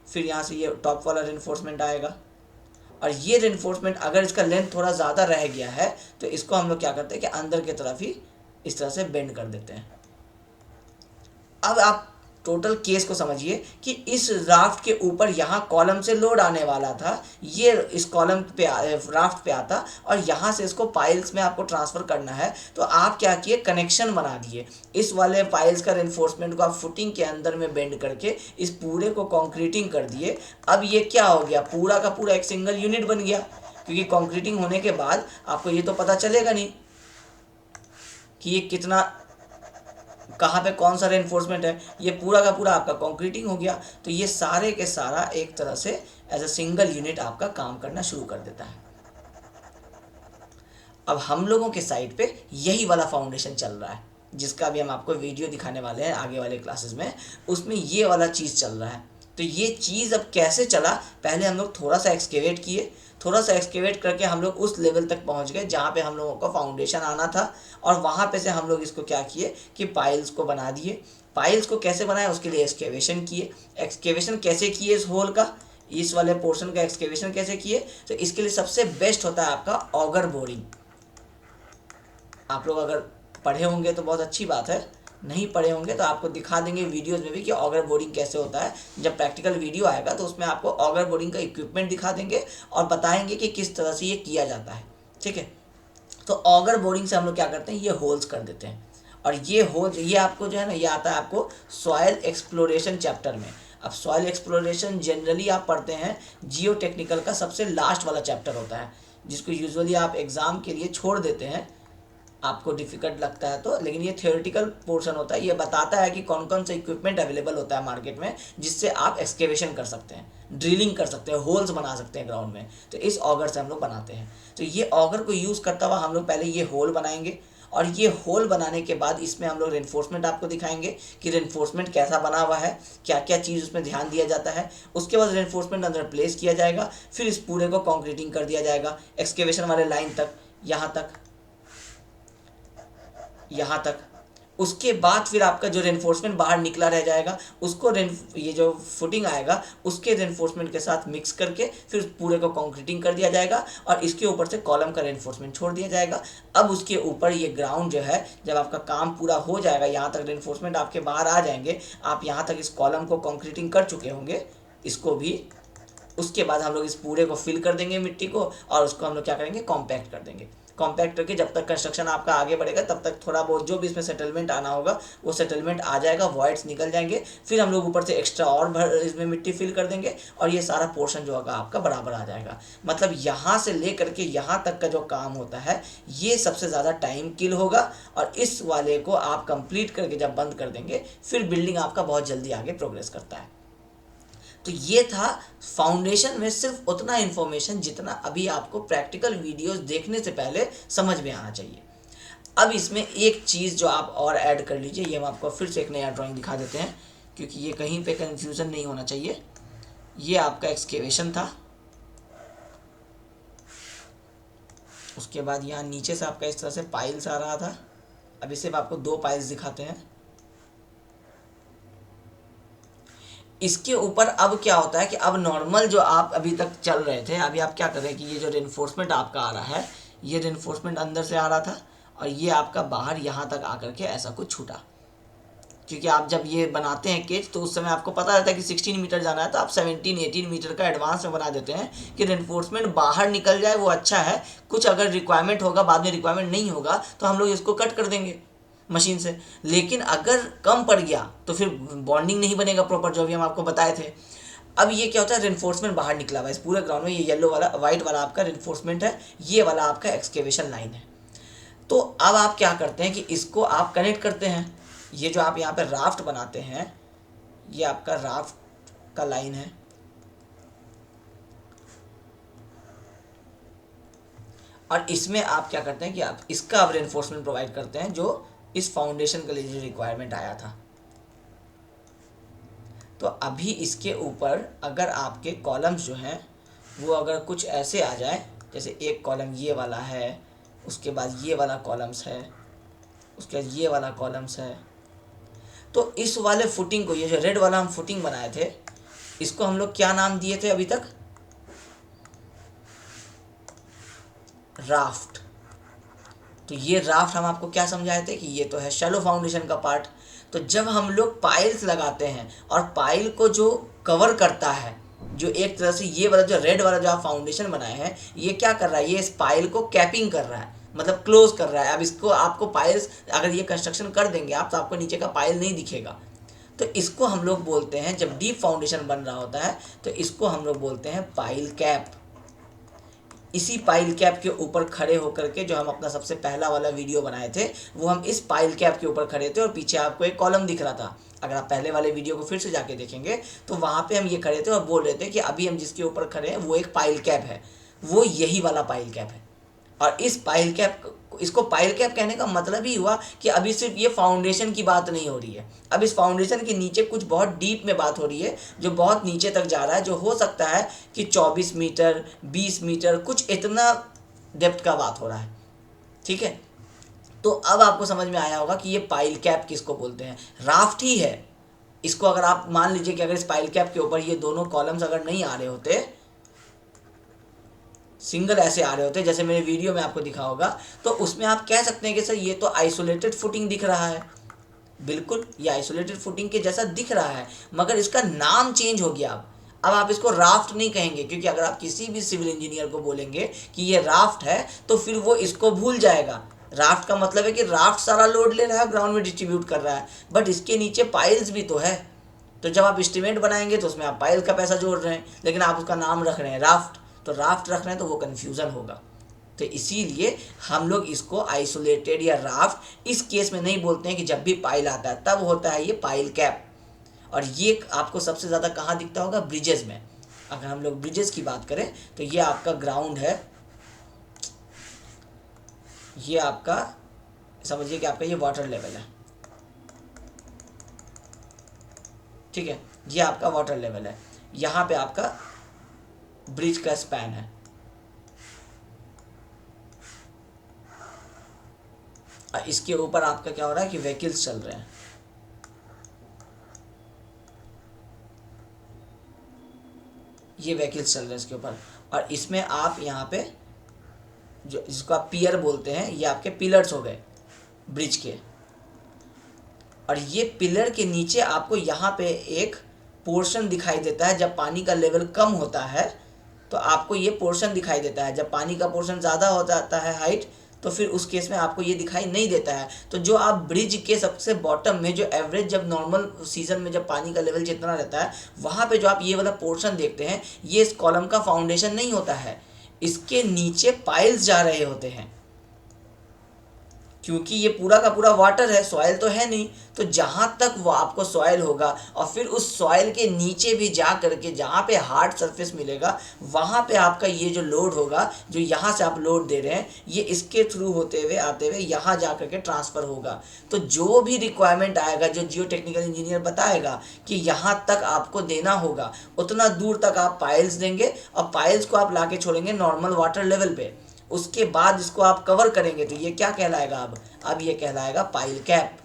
फिर यहाँ से ये टॉप वाला रेनफोर्समेंट आएगा। और ये रेनफोर्समेंट अगर इसका लेंथ थोड़ा ज़्यादा रह गया है तो इसको हम लोग क्या करते हैं कि अंदर की तरफ ही इस तरह से बेंड कर देते हैं। अब आप टोटल केस को समझिए कि इस राफ्ट के ऊपर यहाँ कॉलम से लोड आने वाला था, ये इस कॉलम पे राफ्ट पे आता और यहाँ से इसको पाइल्स में आपको ट्रांसफ़र करना है। तो आप क्या किए, कनेक्शन बना दिए, इस वाले पाइल्स का रेनफोर्समेंट को आप फुटिंग के अंदर में बेंड करके इस पूरे को कॉन्क्रीटिंग कर दिए। अब ये क्या हो गया, पूरा का पूरा एक सिंगल यूनिट बन गया, क्योंकि कॉन्क्रीटिंग होने के बाद आपको ये तो पता चलेगा नहीं कि ये कितना, कहाँ पे कौन सा रेनफोर्समेंट है, ये पूरा का पूरा आपका कंक्रीटिंग हो गया। तो ये सारे के सारा एक तरह से एज अ सिंगल यूनिट आपका काम करना शुरू कर देता है। अब हम लोगों के साइड पे यही वाला फाउंडेशन चल रहा है, जिसका भी हम आपको वीडियो दिखाने वाले हैं आगे वाले क्लासेस में, उसमें ये वाला चीज़ चल रहा है। तो ये चीज़ अब कैसे चला, पहले हम लोग थोड़ा सा एक्सकेवेट किए, थोड़ा सा एक्सकेवेट करके हम लोग उस लेवल तक पहुंच गए जहाँ पे हम लोगों को फाउंडेशन आना था, और वहाँ पे से हम लोग इसको क्या किए कि पाइल्स को बना दिए। पाइल्स को कैसे बनाया, उसके लिए एक्सकेवेशन किए। एक्सकेवेशन कैसे किए, इस होल का, इस वाले पोर्शन का एक्सकेवेशन कैसे किए, तो इसके लिए सबसे बेस्ट होता है आपका ऑगर बोरिंग। आप लोग अगर पढ़े होंगे तो बहुत अच्छी बात है, नहीं पढ़े होंगे तो आपको दिखा देंगे वीडियोस में भी कि ऑगर बोरिंग कैसे होता है। जब प्रैक्टिकल वीडियो आएगा तो उसमें आपको ऑगर बोरिंग का इक्विपमेंट दिखा देंगे और बताएंगे कि किस तरह से ये किया जाता है, ठीक है। तो ऑगर बोरिंग से हम लोग क्या करते हैं, ये होल्स कर देते हैं, और ये होल्स, ये आपको जो है ना, ये आता है आपको सॉइल एक्सप्लोरेशन चैप्टर में। अब सॉइल एक्सप्लोरेशन जनरली आप पढ़ते हैं, जियो टेक्निकल का सबसे लास्ट वाला चैप्टर होता है, जिसको यूजुअली आप एग्ज़ाम के लिए छोड़ देते हैं, आपको डिफ़िकल्ट लगता है तो। लेकिन ये थियोरेटिकल पोर्शन होता है, ये बताता है कि कौन कौन सा इक्विपमेंट अवेलेबल होता है मार्केट में, जिससे आप एक्सकेवेशन कर सकते हैं, ड्रिलिंग कर सकते हैं, होल्स बना सकते हैं ग्राउंड में। तो इस ऑगर से हम लोग बनाते हैं। तो ये ऑगर को यूज़ करता हुआ हम लोग पहले ये होल बनाएंगे, और ये होल बनाने के बाद इसमें हम लोग रेनफोर्समेंट आपको दिखाएंगे कि रेनफोर्समेंट कैसा बना हुआ है, क्या क्या चीज़ उसमें ध्यान दिया जाता है। उसके बाद रेनफोर्समेंट अंदर प्लेस किया जाएगा, फिर इस पूरे को कॉन्क्रीटिंग कर दिया जाएगा एक्सकेवेशन वाले लाइन तक, यहाँ तक, यहाँ तक। उसके बाद फिर आपका जो रेनफोर्समेंट बाहर निकला रह जाएगा, उसको ये जो फुटिंग आएगा उसके रेनफोर्समेंट के साथ मिक्स करके फिर पूरे को कंक्रीटिंग कर दिया जाएगा, और इसके ऊपर से कॉलम का रेनफोर्समेंट छोड़ दिया जाएगा। अब उसके ऊपर ये ग्राउंड जो है, जब आपका काम पूरा हो जाएगा, यहाँ तक रेनफोर्समेंट आपके बाहर आ जाएंगे, आप यहाँ तक इस कॉलम को कंक्रीटिंग कर चुके होंगे, इसको भी। उसके बाद हम लोग इस पूरे को फिल कर देंगे मिट्टी को, और उसको हम लोग क्या करेंगे, कॉम्पैक्ट कर देंगे। कॉम्पैक्ट करके जब तक कंस्ट्रक्शन आपका आगे बढ़ेगा तब तक थोड़ा बहुत जो भी इसमें सेटलमेंट आना होगा वो सेटलमेंट आ जाएगा, वॉइड्स निकल जाएंगे। फिर हम लोग ऊपर से एक्स्ट्रा और भर इसमें मिट्टी फिल कर देंगे, और ये सारा पोर्शन जो होगा आपका बराबर आ जाएगा। मतलब यहाँ से लेकर के यहाँ तक का जो काम होता है, ये सबसे ज़्यादा टाइम किल होगा, और इस वाले को आप कंप्लीट करके जब बंद कर देंगे, फिर बिल्डिंग आपका बहुत जल्दी आगे प्रोग्रेस करता है। तो ये था फाउंडेशन में सिर्फ उतना इन्फॉर्मेशन जितना अभी आपको प्रैक्टिकल वीडियोस देखने से पहले समझ में आना चाहिए। अब इसमें एक चीज़ जो आप और ऐड कर लीजिए, ये हम आपको फिर से एक नया ड्राइंग दिखा देते हैं, क्योंकि ये कहीं पे कंफ्यूजन नहीं होना चाहिए। ये आपका एक्सकेवेशन था, उसके बाद यहाँ नीचे से आपका इस तरह से पाइल्स आ रहा था। अब इसे आपको दो पाइल्स दिखाते हैं। इसके ऊपर अब क्या होता है कि अब नॉर्मल जो आप अभी तक चल रहे थे, अभी आप क्या कर रहे हैं कि ये जो रेनफोर्समेंट आपका आ रहा है, ये रेनफोर्समेंट अंदर से आ रहा था, और ये आपका बाहर यहाँ तक आकर के ऐसा कुछ छूटा। क्योंकि आप जब ये बनाते हैं केज तो उस समय आपको पता रहता है कि 16 मीटर जाना है, तो आप 17-18 मीटर का एडवांस में बना देते हैं कि रेनफोर्समेंट बाहर निकल जाए, वो अच्छा है। कुछ अगर रिक्वायरमेंट होगा, बाद में रिक्वायरमेंट नहीं होगा तो हम लोग इसको कट कर देंगे मशीन से। लेकिन अगर कम पड़ गया तो फिर बॉन्डिंग नहीं बनेगा प्रॉपर, जो भी हम आपको बताए थे। अब ये क्या होता है, रेनफोर्समेंट बाहर निकला हुआ है इस पूरे ग्राउंड में। ये येलो वाला, वाइट वाला आपका रेनफोर्समेंट है, ये वाला आपका एक्सकेवेशन लाइन है। तो अब आप क्या करते हैं कि इसको आप कनेक्ट करते हैं। ये जो आप यहाँ पे राफ्ट बनाते हैं, ये आपका राफ्ट का लाइन है, और इसमें आप क्या करते हैं कि आप इसका अब रेनफोर्समेंट प्रोवाइड करते हैं, जो इस फाउंडेशन के लिए जो रिक्वायरमेंट आया था। तो अभी इसके ऊपर अगर आपके कॉलम्स जो हैं वो अगर कुछ ऐसे आ जाए, जैसे एक कॉलम ये वाला है, उसके बाद ये वाला कॉलम्स है, उसके बाद ये वाला कॉलम्स है, तो इस वाले फुटिंग को, ये जो रेड वाला हम फुटिंग बनाए थे, इसको हम लोग क्या नाम दिए थे अभी तक, राफ्ट। तो ये राफ्ट हम आपको क्या समझाए थे कि ये तो है शैलो फाउंडेशन का पार्ट। तो जब हम लोग पाइल्स लगाते हैं और पाइल को जो कवर करता है, जो एक तरह से ये वाला जो रेड वाला जो आप फाउंडेशन बनाए हैं, ये क्या कर रहा है, ये इस पाइल को कैपिंग कर रहा है, मतलब क्लोज कर रहा है। अब इसको आपको पाइल्स अगर ये कंस्ट्रक्शन कर देंगे आप, तो आपको नीचे का पाइल नहीं दिखेगा। तो इसको हम लोग बोलते हैं, जब डीप फाउंडेशन बन रहा होता है तो इसको हम लोग बोलते हैं पाइल कैप। इसी पाइल कैप के ऊपर खड़े होकर के जो हम अपना सबसे पहला वाला वीडियो बनाए थे, वो हम इस पाइल कैप के ऊपर खड़े थे और पीछे आपको एक कॉलम दिख रहा था। अगर आप पहले वाले वीडियो को फिर से जाके देखेंगे तो वहाँ पे हम ये खड़े थे और बोल रहे थे कि अभी हम जिसके ऊपर खड़े हैं वो एक पाइल कैप है, वो यही वाला पाइल कैप है। और इस पाइल कैप, इसको पाइल कैप कहने का मतलब ही हुआ कि अभी सिर्फ ये फाउंडेशन की बात नहीं हो रही है, अब इस फाउंडेशन के नीचे कुछ बहुत डीप में बात हो रही है, जो बहुत नीचे तक जा रहा है, जो हो सकता है कि 24 मीटर 20 मीटर कुछ इतना डेप्थ का बात हो रहा है। ठीक है, तो अब आपको समझ में आया होगा कि ये पाइल कैप किसको बोलते हैं। राफ्ट ही है। इसको अगर आप मान लीजिए कि अगर इस पाइल कैप के ऊपर ये दोनों कॉलम्स अगर नहीं आ रहे होते, सिंगल ऐसे आ रहे होते जैसे मेरे वीडियो में आपको दिखा होगा, तो उसमें आप कह सकते हैं कि सर ये तो आइसोलेटेड फुटिंग दिख रहा है। बिल्कुल, ये आइसोलेटेड फुटिंग के जैसा दिख रहा है, मगर इसका नाम चेंज हो गया। अब आप इसको राफ्ट नहीं कहेंगे, क्योंकि अगर आप किसी भी सिविल इंजीनियर को बोलेंगे कि ये राफ्ट है तो फिर वो इसको भूल जाएगा। राफ्ट का मतलब है कि राफ्ट सारा लोड ले रहा है, ग्राउंड में डिस्ट्रीब्यूट कर रहा है, बट इसके नीचे पाइल्स भी तो है। तो जब आप एस्टीमेट बनाएंगे तो उसमें आप पाइल का पैसा जोड़ रहे हैं, लेकिन आप उसका नाम रख रहे हैं राफ्ट, तो राफ्ट रख रहे हैं तो वो कन्फ्यूज़न होगा। तो इसीलिए हम लोग इसको आइसोलेटेड या राफ्ट इस केस में नहीं बोलते हैं कि जब भी पाइल आता है तब होता है ये पाइल कैप। और ये आपको सबसे ज़्यादा कहाँ दिखता होगा, ब्रिजेस में। अगर हम लोग ब्रिजेस की बात करें तो ये आपका ग्राउंड है, ये आपका समझिए कि आपका ये वाटर लेवल है। ठीक है, ये आपका वाटर लेवल है, यहाँ पे आपका ब्रिज का स्पैन है। इसके ऊपर आपका क्या हो रहा है कि व्हीकल्स चल रहे हैं। ये व्हीकल्स चल रहे हैं इसके ऊपर, और इसमें आप यहाँ पे जो जिसको आप पियर बोलते हैं, ये आपके पिलर्स हो गए ब्रिज के। और ये पिलर के नीचे आपको यहाँ पे एक पोर्शन दिखाई देता है। जब पानी का लेवल कम होता है तो आपको ये पोर्शन दिखाई देता है। जब पानी का पोर्शन ज़्यादा हो जाता है हाइट, तो फिर उस केस में आपको ये दिखाई नहीं देता है। तो जो आप ब्रिज के सबसे बॉटम में जो एवरेज, जब नॉर्मल सीजन में जब पानी का लेवल जितना रहता है, वहाँ पे जो आप ये वाला पोर्शन देखते हैं, ये इस कॉलम का फाउंडेशन नहीं होता है, इसके नीचे पाइल्स जा रहे होते हैं। क्योंकि ये पूरा का पूरा वाटर है, सॉइल तो है नहीं, तो जहाँ तक वो आपको सॉइल होगा और फिर उस सॉइल के नीचे भी जा करके जहाँ पे हार्ड सरफेस मिलेगा, वहाँ पे आपका ये जो लोड होगा, जो यहाँ से आप लोड दे रहे हैं, ये इसके थ्रू होते हुए आते हुए यहाँ जा करके ट्रांसफ़र होगा। तो जो भी रिक्वायरमेंट आएगा, जो जियो टेक्निकल इंजीनियर बताएगा कि यहाँ तक आपको देना होगा, उतना दूर तक आप पाइल्स देंगे, और पाइल्स को आप ला के छोड़ेंगे नॉर्मल वाटर लेवल पे। उसके बाद इसको आप कवर करेंगे तो ये क्या कहलाएगा, अब ये कहलाएगा पाइल कैप।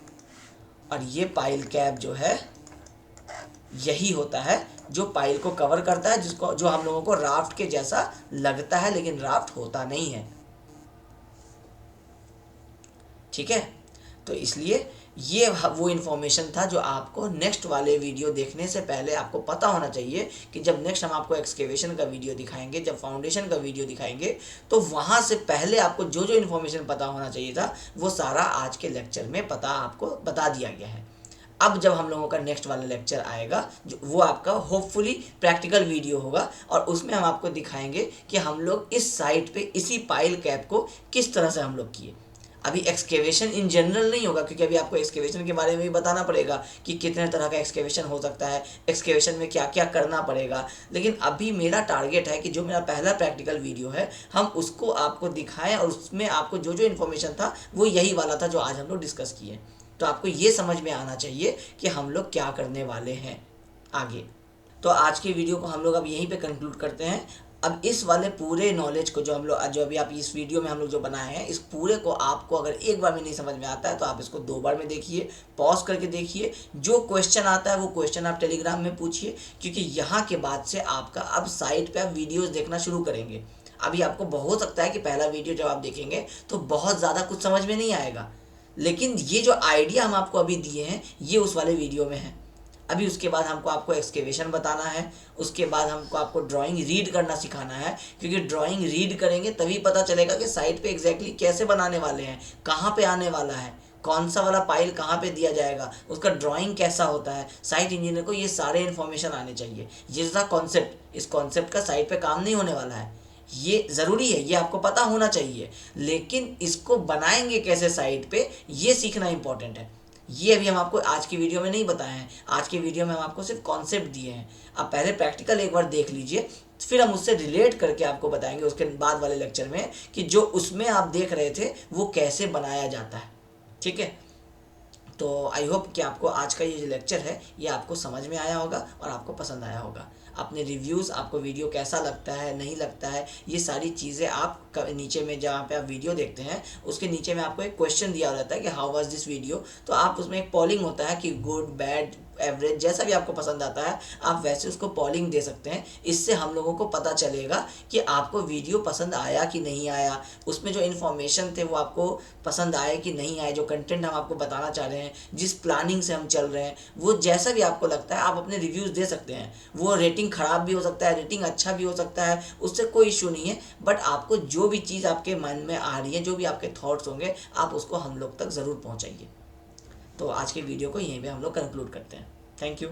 और ये पाइल कैप जो है, यही होता है जो पाइल को कवर करता है, जिसको जो हम लोगों को राफ्ट के जैसा लगता है, लेकिन राफ्ट होता नहीं है। ठीक है, तो इसलिए ये वो इन्फॉर्मेशन था जो आपको नेक्स्ट वाले वीडियो देखने से पहले आपको पता होना चाहिए कि जब नेक्स्ट हम आपको एक्सकेवेशन का वीडियो दिखाएंगे, जब फाउंडेशन का वीडियो दिखाएंगे, तो वहाँ से पहले आपको जो जो इन्फॉर्मेशन पता होना चाहिए था वो सारा आज के लेक्चर में आपको बता दिया गया है। अब जब हम लोगों का नेक्स्ट वाला लेक्चर आएगा, जो वो आपका होपफुली प्रैक्टिकल वीडियो होगा, और उसमें हम आपको दिखाएंगे कि हम लोग इस साइट पे इसी पाइल कैप को किस तरह से हम लोग किए। अभी एक्सकेवेशन इन जनरल नहीं होगा, क्योंकि अभी आपको एक्सकेवेशन के बारे में भी बताना पड़ेगा कि कितने तरह का एक्सकेवेशन हो सकता है, एक्सकेवेशन में क्या क्या करना पड़ेगा। लेकिन अभी मेरा टारगेट है कि जो मेरा पहला प्रैक्टिकल वीडियो है, हम उसको आपको दिखाएं, और उसमें आपको जो जो इन्फॉर्मेशन था वो यही वाला था जो आज हम लोग डिस्कस किए। तो आपको ये समझ में आना चाहिए कि हम लोग क्या करने वाले हैं आगे। तो आज के वीडियो को हम लोग अब यहीं पे कंक्लूड करते हैं। अब इस वाले पूरे नॉलेज को जो अभी आप इस वीडियो में हम लोग जो बनाए हैं, इस पूरे को आपको अगर एक बार में नहीं समझ में आता है तो आप इसको 2 बार में देखिए, पॉज करके देखिए। जो क्वेश्चन आता है वो क्वेश्चन आप टेलीग्राम में पूछिए, क्योंकि यहाँ के बाद से आपका अब साइट पे आप वीडियोस देखना शुरू करेंगे। अभी आपको हो सकता है कि पहला वीडियो जब आप देखेंगे तो बहुत ज़्यादा कुछ समझ में नहीं आएगा, लेकिन ये जो आइडिया हम आपको अभी दिए हैं ये उस वाले वीडियो में है। अभी उसके बाद हमको आपको एक्सकेवेशन बताना है, उसके बाद हमको आपको ड्राइंग रीड करना सिखाना है, क्योंकि ड्राइंग रीड करेंगे तभी पता चलेगा कि साइट पे एग्जैक्टली कैसे बनाने वाले हैं, कहाँ पे आने वाला है, कौन सा वाला पाइल कहाँ पे दिया जाएगा, उसका ड्राइंग कैसा होता है। साइट इंजीनियर को ये सारे इन्फॉर्मेशन आने चाहिए। ये था कॉन्सेप्ट, इस कॉन्सेप्ट का साइट पे काम नहीं होने वाला है, ये ज़रूरी है, ये आपको पता होना चाहिए, लेकिन इसको बनाएंगे कैसे साइट पे ये सीखना इंपॉर्टेंट है। ये अभी हम आपको आज की वीडियो में नहीं बताए हैं, आज की वीडियो में हम आपको सिर्फ कॉन्सेप्ट दिए हैं। आप पहले प्रैक्टिकल एक बार देख लीजिए, फिर हम उससे रिलेट करके आपको बताएंगे उसके बाद वाले लेक्चर में कि जो उसमें आप देख रहे थे वो कैसे बनाया जाता है। ठीक है, तो आई होप कि आपको आज का ये जो लेक्चर है ये आपको समझ में आया होगा और आपको पसंद आया होगा। अपने रिव्यूज़, आपको वीडियो कैसा लगता है, नहीं लगता है, ये सारी चीज़ें आप नीचे में जहाँ पे आप वीडियो देखते हैं उसके नीचे में आपको एक क्वेश्चन दिया रहता है कि हाउ वाज दिस वीडियो। तो आप उसमें एक पॉलिंग होता है कि गुड, बैड, एवरेज, जैसा भी आपको पसंद आता है आप वैसे उसको पॉलिंग दे सकते हैं। इससे हम लोगों को पता चलेगा कि आपको वीडियो पसंद आया कि नहीं आया, उसमें जो इन्फॉर्मेशन थे वो आपको पसंद आए कि नहीं आए, जो कंटेंट हम आपको बताना चाह रहे हैं, जिस प्लानिंग से हम चल रहे हैं, वो जैसा भी आपको लगता है आप अपने रिव्यूज़ दे सकते हैं। वो रेटिंग ख़राब भी हो सकता है, रेटिंग अच्छा भी हो सकता है, उससे कोई इशू नहीं है, बट आपको जो भी चीज़ आपके मन में आ रही है, जो भी आपके थॉट्स होंगे, आप उसको हम लोग तक ज़रूर पहुँचाइए। तो आज के वीडियो को यहीं पे हम लोग कंक्लूड करते हैं। Thank you.